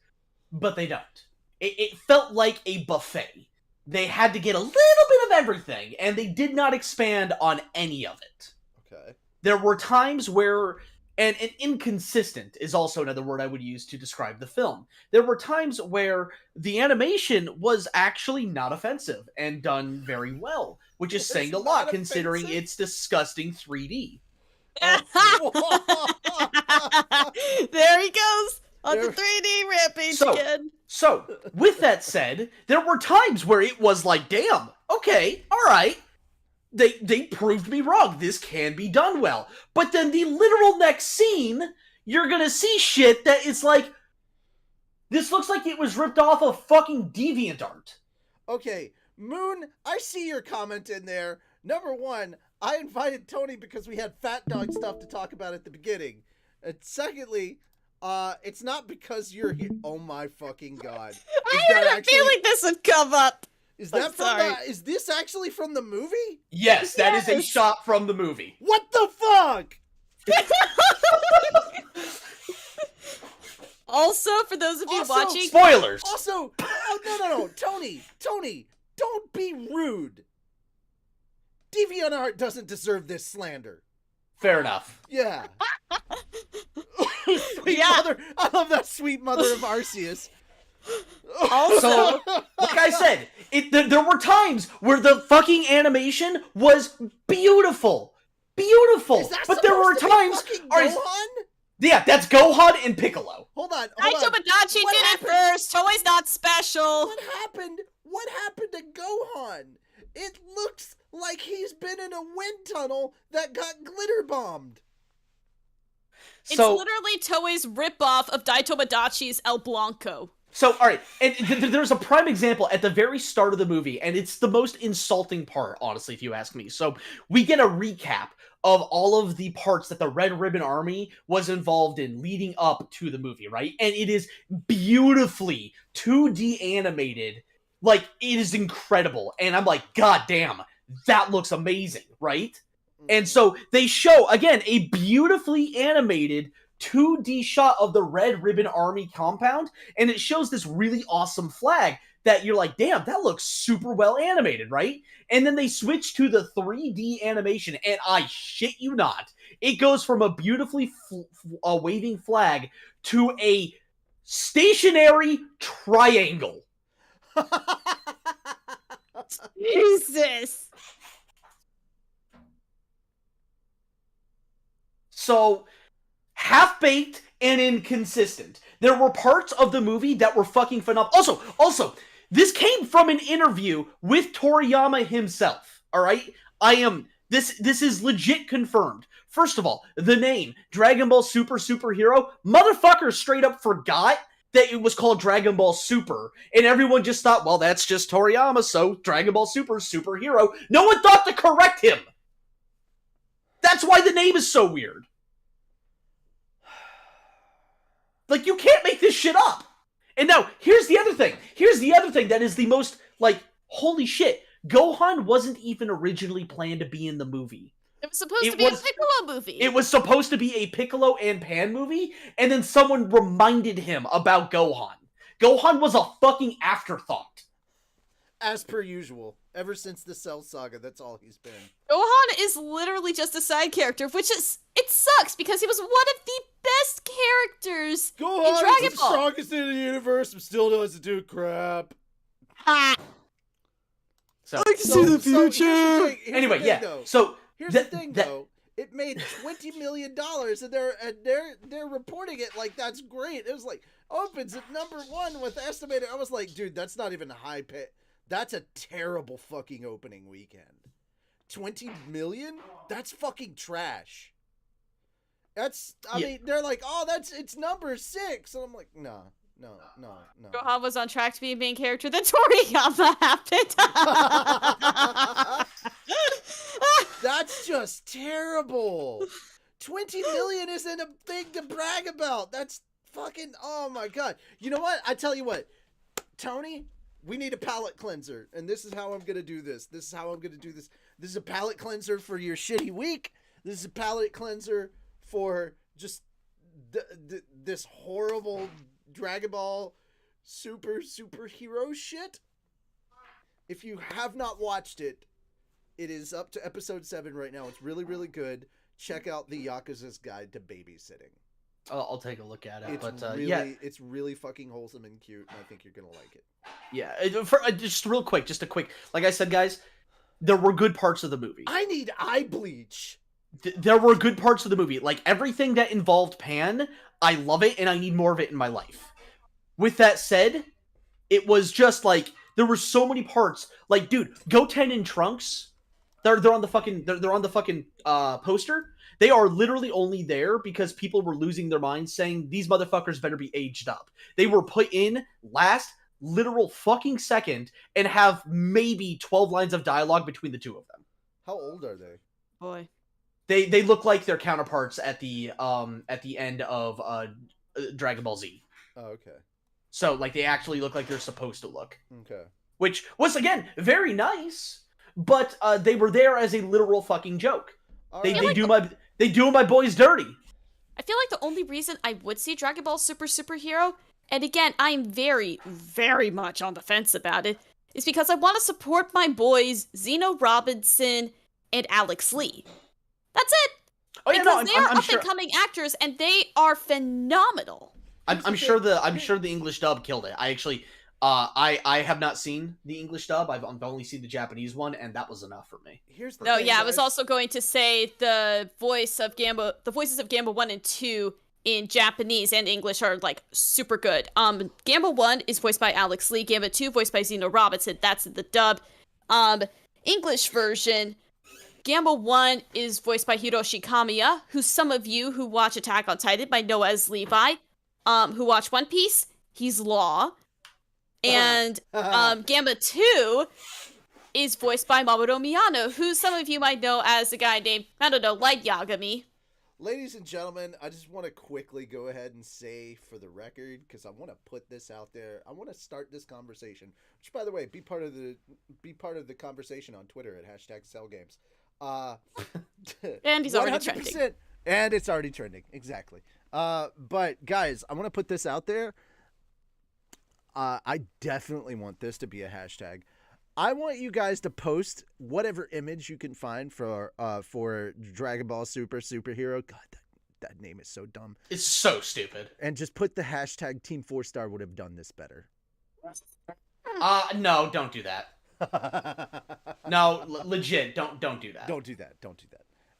But they don't. It felt like a buffet. They had to get a little bit of everything, and they did not expand on any of it. Okay. There were times where... And inconsistent is also another word I would use to describe the film. There were times where the animation was actually not offensive and done very well, which is saying a lot considering it's disgusting 3D. There he goes on the 3D rampage again. So, with that said, there were times where it was like, damn, okay, alright. They proved me wrong. This can be done well. But then the literal next scene, you're gonna see shit that is like, this looks like it was ripped off of fucking DeviantArt. Okay, Moon, I see your comment in there. #1, I invited Tony because we had PhatDog stuff to talk about at the beginning. And secondly, it's not because you're here. Oh my fucking god. I had a feeling this would come up. Is that is this actually from the movie? Yes, that is a shot from the movie. What the fuck? Also, for those of you watching... Spoilers! Also, no. Tony, don't be rude. DeviantArt doesn't deserve this slander. Fair enough. Yeah. Sweet mother. I love that sweet mother of Arceus. Also, like I said, there were times where the fucking animation was beautiful. But there were times... Gohan? Yeah, that's Gohan and Piccolo. Hold on. Tomodachi did it first. Toei's not special. What happened to Gohan? It looks like he's been in a wind tunnel that got glitter bombed. It's literally Toei's ripoff of Dai Tomodachi's El Blanco. So, alright, and there's a prime example at the very start of the movie, and it's the most insulting part, honestly, if you ask me. So, we get a recap of all of the parts that the Red Ribbon Army was involved in leading up to the movie, right? And it is beautifully 2D animated. Like, it is incredible. And I'm like, god damn, that looks amazing, right? And so, they show, again, a beautifully animated 2D shot of the Red Ribbon Army compound, and it shows this really awesome flag that you're like, damn, that looks super well animated, right? And then they switch to the 3D animation, and I shit you not, it goes from a beautifully waving flag to a stationary triangle. Jesus. So... half-baked and inconsistent. There were parts of the movie that were fucking phenomenal. Also, this came from an interview with Toriyama himself, alright? This is legit confirmed. First of all, the name, Dragon Ball Superhero, motherfucker straight up forgot that it was called Dragon Ball Super, and everyone just thought, well, that's just Toriyama, so Dragon Ball Superhero. No one thought to correct him! That's why the name is so weird. Like, you can't make this shit up. And now, here's the other thing. Here's the other thing that is the most, like, holy shit. Gohan wasn't even originally planned to be in the movie. It was supposed to be a Piccolo movie. It was supposed to be a Piccolo and Pan movie, and then someone reminded him about Gohan. Gohan was a fucking afterthought. As per usual. Ever since the Cell Saga, that's all he's been. Gohan is literally just a side character, which is... It sucks, because he was one of the best characters in Dragon is the Ball. strongest in the universe, but still doesn't do crap. So, I can see the future! Anyway, yeah. So... Here's the thing, though. It made $20 million, and they're reporting it like that's great. It was like, opens at #1 with estimated. I was like, dude, that's not even a high pay. That's a terrible fucking opening weekend. 20 million? That's fucking trash. I mean, they're like, oh, it's #6. And I'm like, no. Gohan was on track to be a main character, then Toriyama happened. That's just terrible. 20 million isn't a thing to brag about. That's fucking, oh my god. You know what? I tell you what, Tony, we need a palate cleanser, and this is how I'm gonna do this. This is a palate cleanser for your shitty week. This is a palate cleanser for just this horrible Dragon Ball superhero shit. If you have not watched it, it is up to episode 7 right now. It's really, really good. Check out the Yakuza's Guide to Babysitting. I'll take a look at it. It's really fucking wholesome and cute, and I think you're gonna like it. Yeah, just real quick, like I said, guys, there were good parts of the movie. I need eye bleach. There were good parts of the movie. Like, everything that involved Pan, I love it, and I need more of it in my life. With that said, it was just, like, there were so many parts. Like, dude, Goten and Trunks, they're on the fucking poster. They are literally only there because people were losing their minds saying, these motherfuckers better be aged up. They were put in last literal fucking second and have maybe 12 lines of dialogue between the two of them. How old are they? Boy. They look like their counterparts at the end of Dragon Ball Z. Oh, okay. So, like, they actually look like they're supposed to look. Okay. Which was, again, very nice, but they were there as a literal fucking joke. They do my boys dirty. I feel like the only reason I would see Dragon Ball Superhero, and again, I am very, very much on the fence about it, is because I want to support my boys Zeno Robinson and Alex Lee. That's it. Oh, yeah, because they are up-and-coming actors, and they are phenomenal. I'm sure the English dub killed it. I actually, I have not seen the English dub. I've only seen the Japanese one, and that was enough for me. Here's the thing, I was also going to say the voices of Gamba 1 and 2 in Japanese and English are like super good. Gamba 1 is voiced by Alex Lee. Gamba 2 voiced by Zeno Robinson. That's in the dub. English version. Gamba 1 is voiced by Hiroshi Kamiya, who some of you who watch Attack on Titan might know as Levi. Who watch One Piece, he's Law. And Gamba 2 is voiced by Mamoru Miyano, who some of you might know as a guy named, I don't know, Light Yagami. Ladies and gentlemen, I just want to quickly go ahead and say for the record, because I want to put this out there, I want to start this conversation, which, by the way, be part of the conversation on Twitter at #CellGames. And he's already trending. And it's already trending, exactly. But guys, I want to put this out there. I definitely want this to be a hashtag. I want you guys to post whatever image you can find for Dragon Ball Superhero. God, that name is so dumb. It's so stupid. And just put the hashtag Team 4-Star would have done this better. No, don't do that. No, legit, don't do that. Don't do that.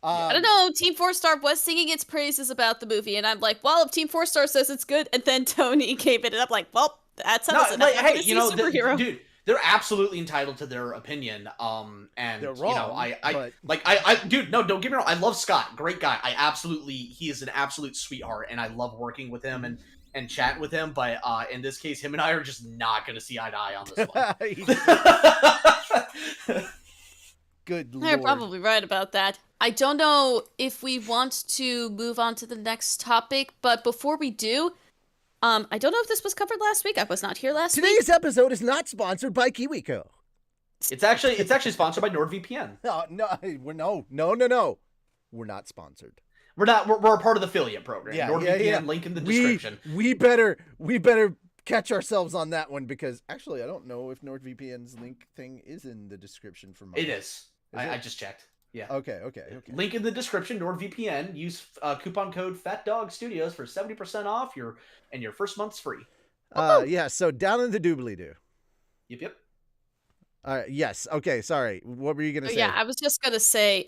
I don't know, Team 4-Star was singing its praises about the movie, and I'm like, well, if Team 4-Star says it's good, and then Tony gave it, and I'm like, well, that's enough. Hey, superhero. Dude, they're absolutely entitled to their opinion. And they're wrong. Dude, no, don't get me wrong. I love Scott, great guy. He is an absolute sweetheart, and I love working with him and chatting with him. But in this case, him and I are just not going to see eye to eye on this one. Good Lord. You're probably right about that. I don't know if we want to move on to the next topic, but before we do, I don't know if this was covered last week. I was not here last week. Today's episode is not sponsored by KiwiCo. It's actually sponsored by NordVPN. No. We're not sponsored. We're not. We're a part of the affiliate program. Yeah, NordVPN, yeah. link in the description. We better catch ourselves on that one, because actually I don't know if NordVPN's link thing is in the description for mine. It is. I just checked. Yeah. Okay. Link in the description. NordVPN. Use coupon code PhatDog Studios for 70% off your first month's free. Yeah. So down in the doobly-doo. Yep. Yes. Okay. Sorry. What were you gonna say? Yeah, I was just gonna say,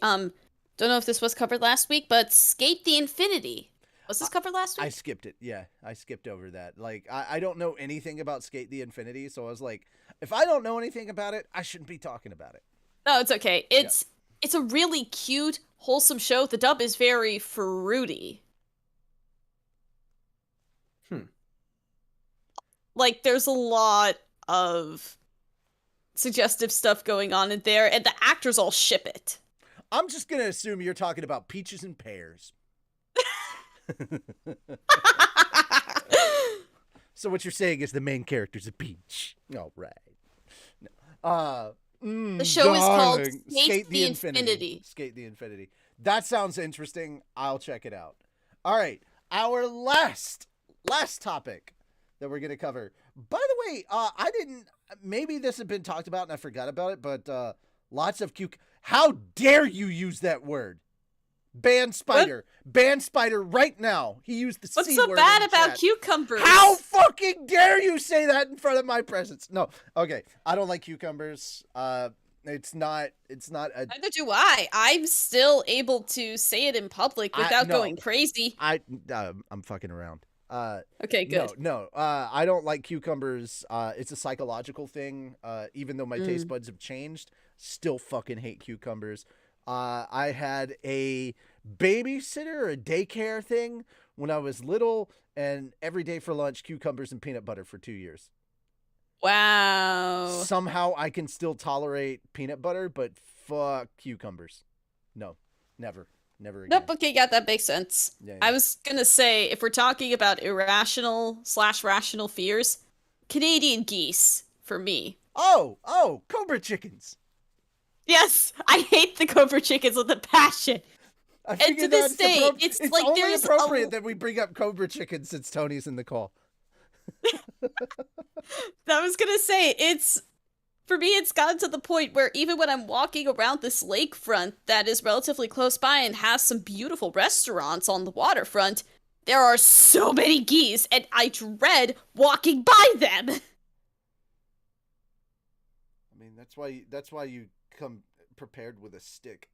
don't know if this was covered last week, but Skate the Infinity. Was this covered last week? I skipped it. Yeah, I skipped over that. Like, I don't know anything about Skate the Infinity, so I was like, if I don't know anything about it, I shouldn't be talking about it. No, it's okay. It's a really cute, wholesome show. The dub is very fruity. Like, there's a lot of suggestive stuff going on in there, and the actors all ship it. I'm just gonna assume you're talking about peaches and pears. So what you're saying is the main character's a peach. All right. No. The show is called darling. Skate the Infinity. Skate the Infinity. That sounds interesting. I'll check it out. All right. Our last topic that we're going to cover. By the way, maybe this had been talked about and I forgot about it, but lots of how dare you use that word? Ban Spider. What? Ban Spider right now. He used the C word. What's so bad about cucumbers? How fucking dare you say that in front of my presence? No. Okay. I don't like cucumbers. It's not a... Neither do I. I'm still able to say it in public without going crazy. I'm fucking around. Okay, good. No. I don't like cucumbers. It's a psychological thing. Even though my taste buds have changed, still fucking hate cucumbers. I had a babysitter or a daycare thing when I was little, and every day for lunch, cucumbers and peanut butter for 2 years. Wow. Somehow I can still tolerate peanut butter, but fuck cucumbers. No, never again. Nope, okay, yeah, that makes sense. Yeah. I was gonna say, if we're talking about irrational/rational fears, Canadian geese, for me. Oh, cobra chickens. Yes, I hate the cobra chickens with a passion. And to this day, it's like only there's appropriate that we bring up cobra chickens since Tony's in the call. I was gonna say, for me, it's gotten to the point where even when I'm walking around this lakefront that is relatively close by and has some beautiful restaurants on the waterfront, there are so many geese, and I dread walking by them. I mean, that's why you come prepared with a stick.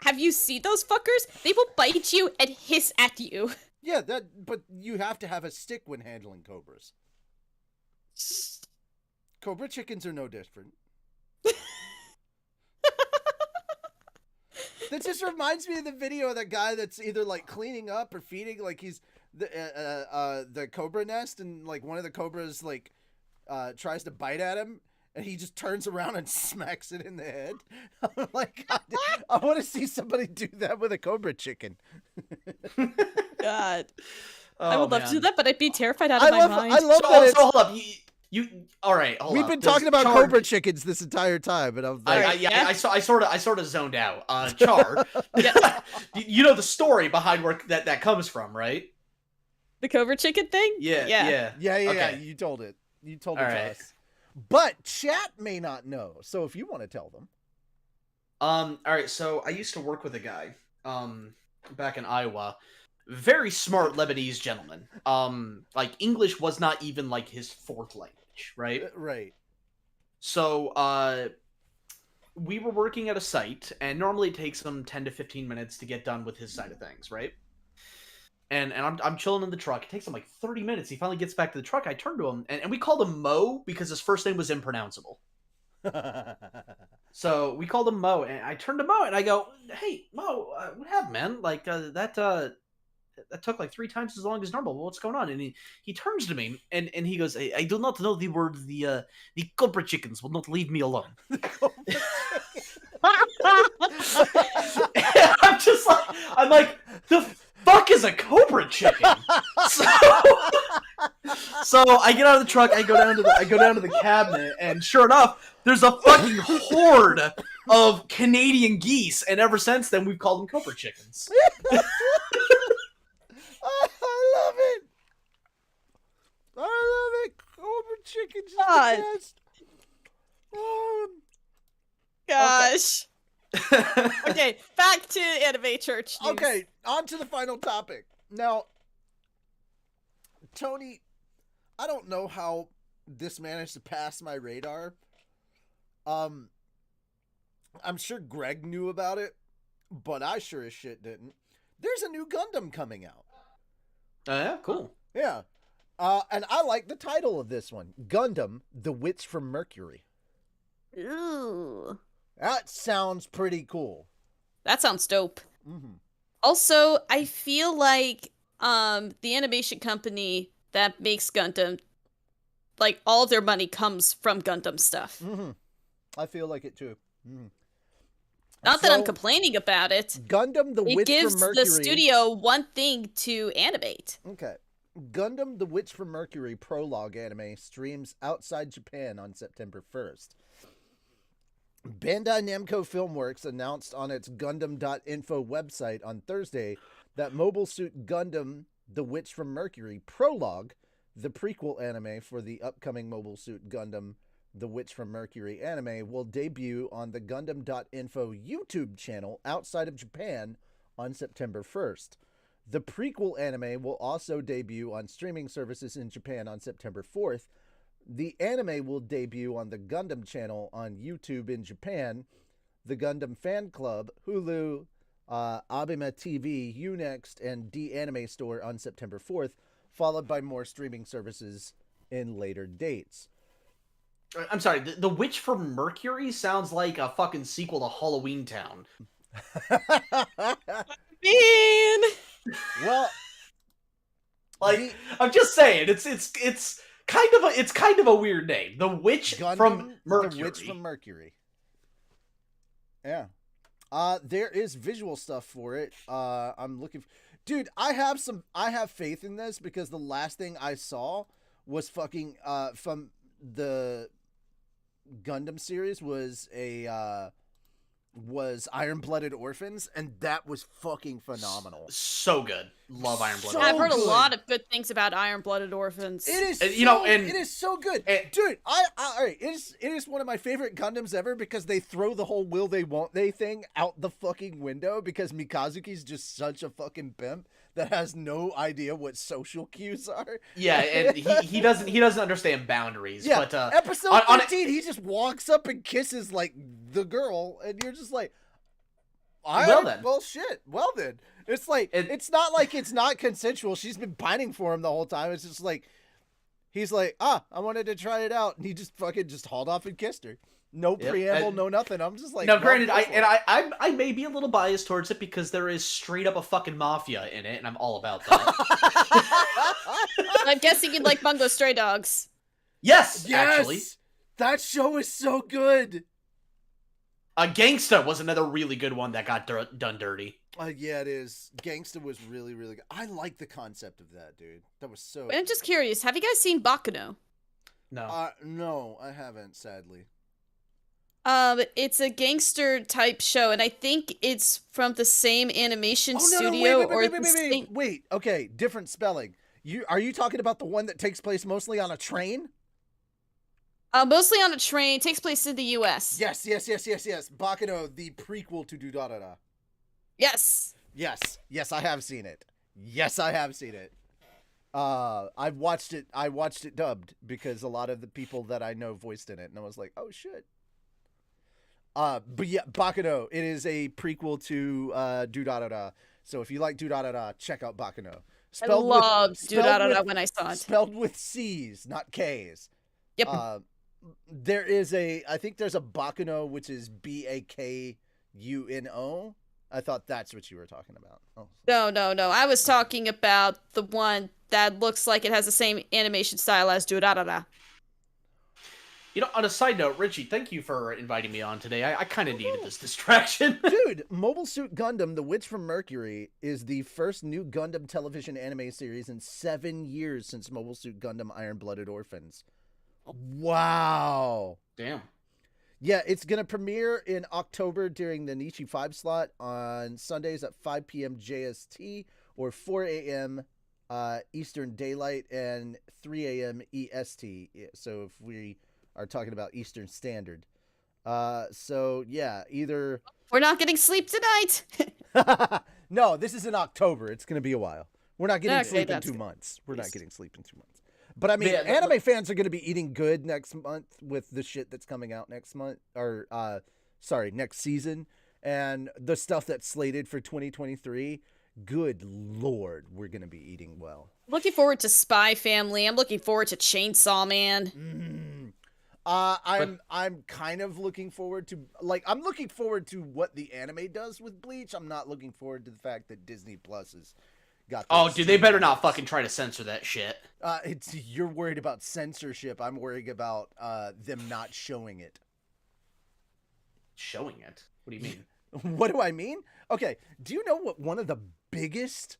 Have you seen those fuckers? They will bite you and hiss at you. Yeah, but you have to have a stick when handling cobras. Cobra chickens are no different. That just reminds me of the video of that guy that's either like cleaning up or feeding, like he's the cobra nest, and like one of the cobras like tries to bite at him, and he just turns around and smacks it in the head. I'm like, I want to see somebody do that with a cobra chicken. God. Oh, I would love to do that, but I'd be terrified out of my mind. I love So that. hold up. All right. Hold We've up. been talking about cobra chickens this entire time, and I'm like, I sort of zoned out. Char, you know the story behind where that comes from, right? The cobra chicken thing? Yeah. Okay. You told it. You told it to us. But chat may not know, so if you want to tell them. All right. So I used to work with a guy, back in Iowa. Very smart Lebanese gentleman. Like English was not even like his fourth language, right? Right. So, we were working at a site, and normally it takes him 10 to 15 minutes to get done with his side of things, right? And I'm chilling in the truck. It takes him like 30 minutes. He finally gets back to the truck. I turn to him, and we called him Mo because his first name was impronounceable. So we called him Mo, and I turned to Mo, and I go, "Hey, Mo, what happened, man? Like, that took like 3 times as long as normal. What's going on?" And he turns to me and he goes, I do not know the word. The cobra chickens will not leave me alone. I'm just like, the fuck is a cobra chicken? So I get out of the truck, I go down to the cabinet, and sure enough, there's a fucking horde of Canadian geese, and ever since then we've called them cobra chickens. I love it. I love it. Cobra chicken's God. the best. Gosh. Okay, back to Anime Church news. Okay, on to the final topic. Now, Tony, I don't know how this managed to pass my radar. I'm sure Greg knew about it, but I sure as shit didn't. There's a new Gundam coming out. Yeah, cool. Yeah. And I like the title of this one. Gundam, the Witch from Mercury. Ooh. That sounds pretty cool. That sounds dope. Mm-hmm. Also, I feel like the animation company that makes Gundam, like, all of their money comes from Gundam stuff. Mm-hmm. I feel like it too. Mm-hmm. Not that I'm complaining about it. Gundam, the Witch It from Mercury. gives the studio one thing to animate. Okay. Gundam, the Witch from Mercury prologue anime streams outside Japan on September 1st. Bandai Namco Filmworks announced on its Gundam.info website on Thursday that Mobile Suit Gundam, the Witch from Mercury prologue, the prequel anime for the upcoming Mobile Suit Gundam, the Witch from Mercury anime, will debut on the Gundam.info YouTube channel outside of Japan on September 1st. The prequel anime will also debut on streaming services in Japan on September 4th. The anime will debut on the Gundam channel on YouTube in Japan, the Gundam Fan Club, Hulu, Abema TV, Unext, and D-Anime Store on September 4th, followed by more streaming services in later dates. I'm sorry, the Witch from Mercury sounds like a fucking sequel to Halloween Town. Man! Well, Like, I'm just saying, it's kind of a weird name. The Witch Gundam, from Mercury. The Witch from Mercury. Yeah. There is visual stuff for it. I'm looking dude, I have faith in this because the last thing I saw was fucking from the Gundam series was Iron-Blooded Orphans, and that was fucking phenomenal. So good. Love Iron-Blooded. I've heard a good. lot of good things about Iron-Blooded Orphans. It is, And, you know, and- it is so good, and- dude. All right, it is one of my favorite Gundams ever because they throw the whole will they won't they thing out the fucking window because Mikazuki's just such a fucking pimp that has no idea what social cues are. Yeah, and he doesn't understand boundaries. Yeah, But episode on 13, he just walks up and kisses like the girl, and you're just like, all Well right, then. well shit, well then. It's like it's not like it's not consensual. She's been pining for him the whole time. It's just like he's like, I wanted to try it out, and he just fucking just hauled off and kissed her. No Yep, preamble, no nothing. I'm just like, now, well, granted, go for it. I may be a little biased towards it because there is straight up a fucking mafia in it, and I'm all about that. I'm guessing you'd like Bungo Stray Dogs. Yes, Yes! actually. That show is so good. Gangsta was another really good one that got done dirty. Yeah, it is. Gangsta was really, really good. I like the concept of that, dude. That was so. I'm just curious, have you guys seen Bakuno? No. No, I haven't, sadly. It's a gangster type show, and I think it's from the same animation studio Wait, okay, different spelling. Are you talking about the one that takes place mostly on a train? Mostly on a train, takes place in the US. Yes. Bakuno, the prequel to Durarara. Yes. Yes, I have seen it. I've watched it dubbed because a lot of the people that I know voiced in it, and I was like, oh shit. But yeah, Bakuno, it is a prequel to Durarara. So if you like Durarara, check out Bakuno. I loved Durarara when I saw it. Spelled with C's, not K's. Yep. There is I think there's a Bakuno, which is Bakuno. I thought that's what you were talking about. Oh. No. I was talking about the one that looks like it has the same animation style as Durarara. You know, on a side note, Richie, thank you for inviting me on today. I kind of needed this distraction. Dude, Mobile Suit Gundam: The Witch from Mercury is the first new Gundam television anime series in 7 years since Mobile Suit Gundam Iron-Blooded Orphans. Wow. Damn. Yeah, it's going to premiere in October during the Nichi 5 slot on Sundays at 5 p.m. JST or 4 a.m. Eastern Daylight and 3 a.m. EST. So if we are talking about Eastern Standard. So yeah, either... We're not getting sleep tonight. No, this is in October. It's going to be a while. We're not getting Okay, sleep in that's 2 good. months. We're not Least. getting sleep in 2 months. But I mean, Yeah, anime fans are going to be eating good next month with the shit that's coming out next month, or next season, and the stuff that's slated for 2023. Good Lord, we're going to be eating well. Looking forward to Spy Family. I'm looking forward to Chainsaw Man. I'm kind of looking forward to, like, I'm looking forward to what the anime does with Bleach. I'm not looking forward to the fact that Disney Plus is got. Oh, dude, they better not fucking try to censor that shit. You're worried about censorship. I'm worried about them not showing it. Showing it? What do you mean? What do I mean? Okay, do you know what one of the biggest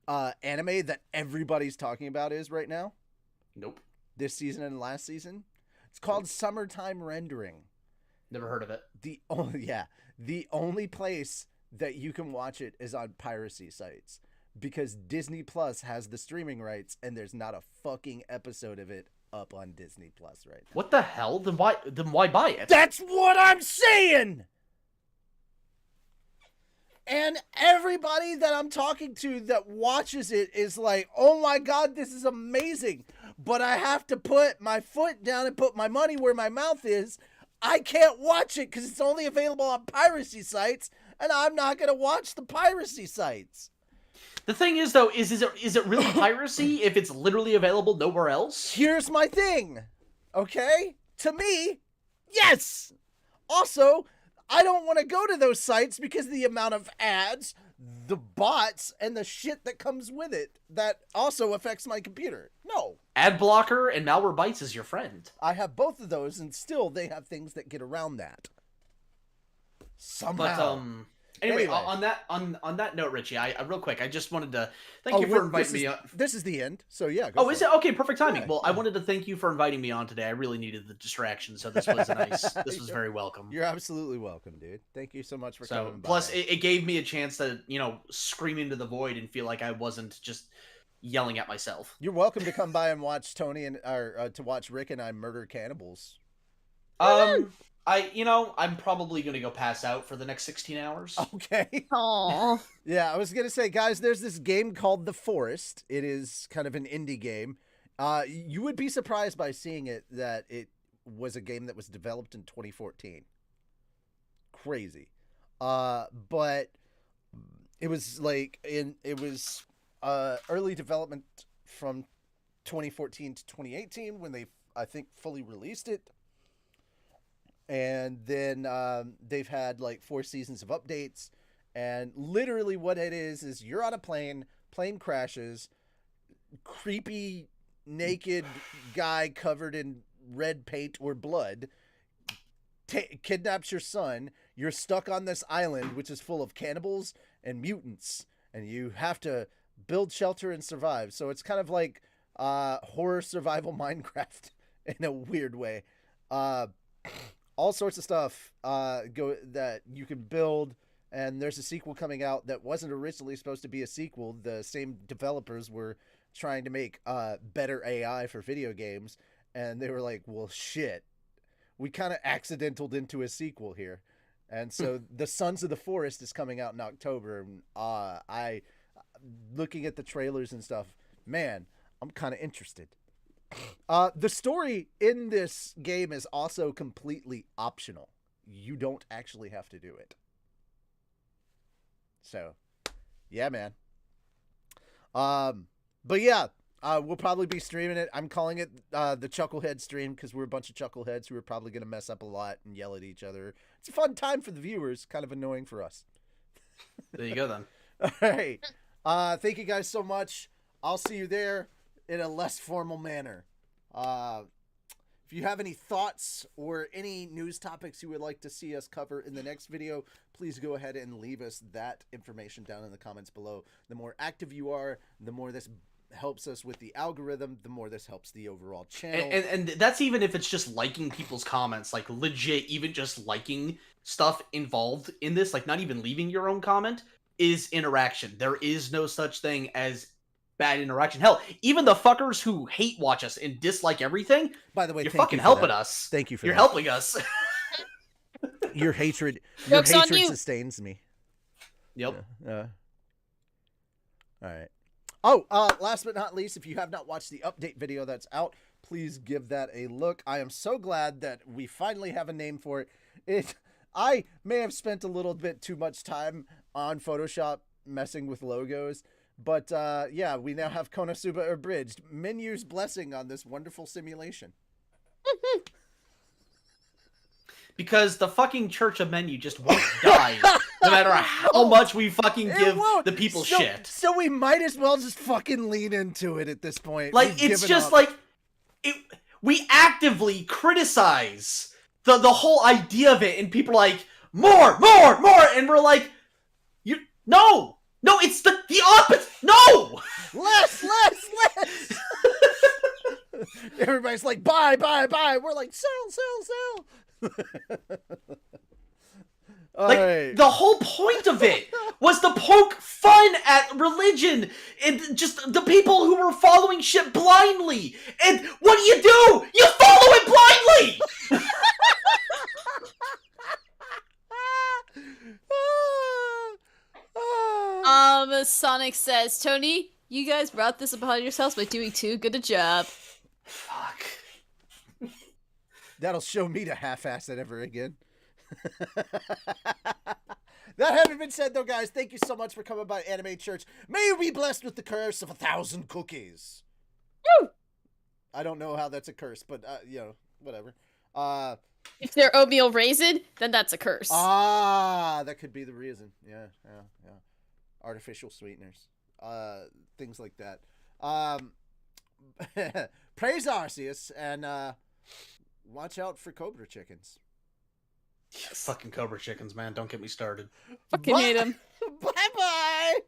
anime that everybody's talking about is right now? Nope. This season and last season? It's called Summertime Rendering. Never heard of it. The only place that you can watch it is on piracy sites. Because Disney Plus has the streaming rights, and there's not a fucking episode of it up on Disney Plus right now. What the hell? Then why buy it? That's what I'm saying! And everybody that I'm talking to that watches it is like, oh my god, this is amazing. But I have to put my foot down and put my money where my mouth is. I can't watch it because it's only available on piracy sites, and I'm not going to watch the piracy sites. The thing is, though, is it really piracy if it's literally available nowhere else? Here's my thing, okay? To me, yes! Also, I don't want to go to those sites because of the amount of ads, the bots, and the shit that comes with it that also affects my computer. No. Ad blocker and Malwarebytes is your friend. I have both of those, and still they have things that get around that. Somehow. But, anyway. On that note, Richie, I real quick, I just wanted to thank you we're- for inviting me on. This is the end, so yeah. Oh, is it? Okay, perfect timing. Yeah, Well, yeah. I wanted to thank you for inviting me on today. I really needed the distraction, so this was this was very welcome. You're absolutely welcome, dude. Thank you so much for coming by. Plus, it gave me a chance to, scream into the void and feel like I wasn't just yelling at myself. You're welcome to come by and watch Tony to watch Rick and I murder cannibals. I'm probably gonna go pass out for the next 16 hours. Okay. Aww. Yeah, I was gonna say, guys, there's this game called The Forest. It is kind of an indie game. You would be surprised by seeing it that it was a game that was developed in 2014. Crazy. But it was early development from 2014 to 2018 when they, I think, fully released it. And then they've had like 4 seasons of updates. And literally what it is you're on a plane crashes, creepy, naked guy covered in red paint or blood kidnaps your son. You're stuck on this island, which is full of cannibals and mutants. And you have to build shelter and survive. So it's kind of like horror survival Minecraft in a weird way. All sorts of stuff that you can build, and there's a sequel coming out that wasn't originally supposed to be a sequel. The same developers were trying to make better AI for video games, and they were like, well, shit. We kind of accidentaled into a sequel here. And so The Sons of the Forest is coming out in October, and looking at the trailers and stuff, man, I'm kind of interested. The story in this game is also completely optional. You don't actually have to do it. So, yeah, man. But yeah, we'll probably be streaming it. I'm calling it the Chucklehead stream because we're a bunch of chuckleheads who are probably going to mess up a lot and yell at each other. It's a fun time for the viewers, kind of annoying for us. There you go, then. All right. Thank you guys so much. I'll see you there in a less formal manner. If you have any thoughts or any news topics you would like to see us cover in the next video, please go ahead and leave us that information down in the comments below. The more active you are, the more this helps us with the algorithm, the more this helps the overall channel. And that's even if it's just liking people's comments, like legit, even just liking stuff involved in this, like not even leaving your own comment, is interaction. There is no such thing as bad interaction. Hell, even the fuckers who hate watch us and dislike everything, By the way, you're thank fucking you for helping that. us. Thank you for You're that. helping us. Your hatred Joke's on you. sustains me. Yep. All right. Oh, last but not least, if you have not watched the update video that's out, please give that a look. I am so glad that we finally have a name for it. I may have spent a little bit too much time on Photoshop messing with logos, but yeah, we now have Konosuba Abridged. Menu's blessing on this wonderful simulation. Because the fucking Church of Menu just won't die, no matter how much we fucking give the people shit. So we might as well just fucking lean into it at this point. Like, We've it's given just up. like, we actively criticize the whole idea of it, and people are like, more, and we're like, no, it's the opposite, no! Less! Everybody's like, buy. We're like, sell. Like, Alright. the whole point of it was to poke fun at religion and just the people who were following shit blindly. And what do? You follow it blindly! Sonic says, Tony, you guys brought this upon yourselves by doing too good a job. Fuck. That'll show me to half-ass it ever again. That having been said, though, guys, thank you so much for coming by Anime Church. May you be blessed with the curse of 1,000 cookies. Woo! I don't know how that's a curse, but, you know, whatever. If they're oatmeal raisin, then that's a curse. That could be the reason. Yeah. Artificial sweeteners. Things like that. Praise Arceus, and, watch out for cobra chickens. Fucking Cobra chickens, man. Don't get me started. Fucking hate him. Bye-bye!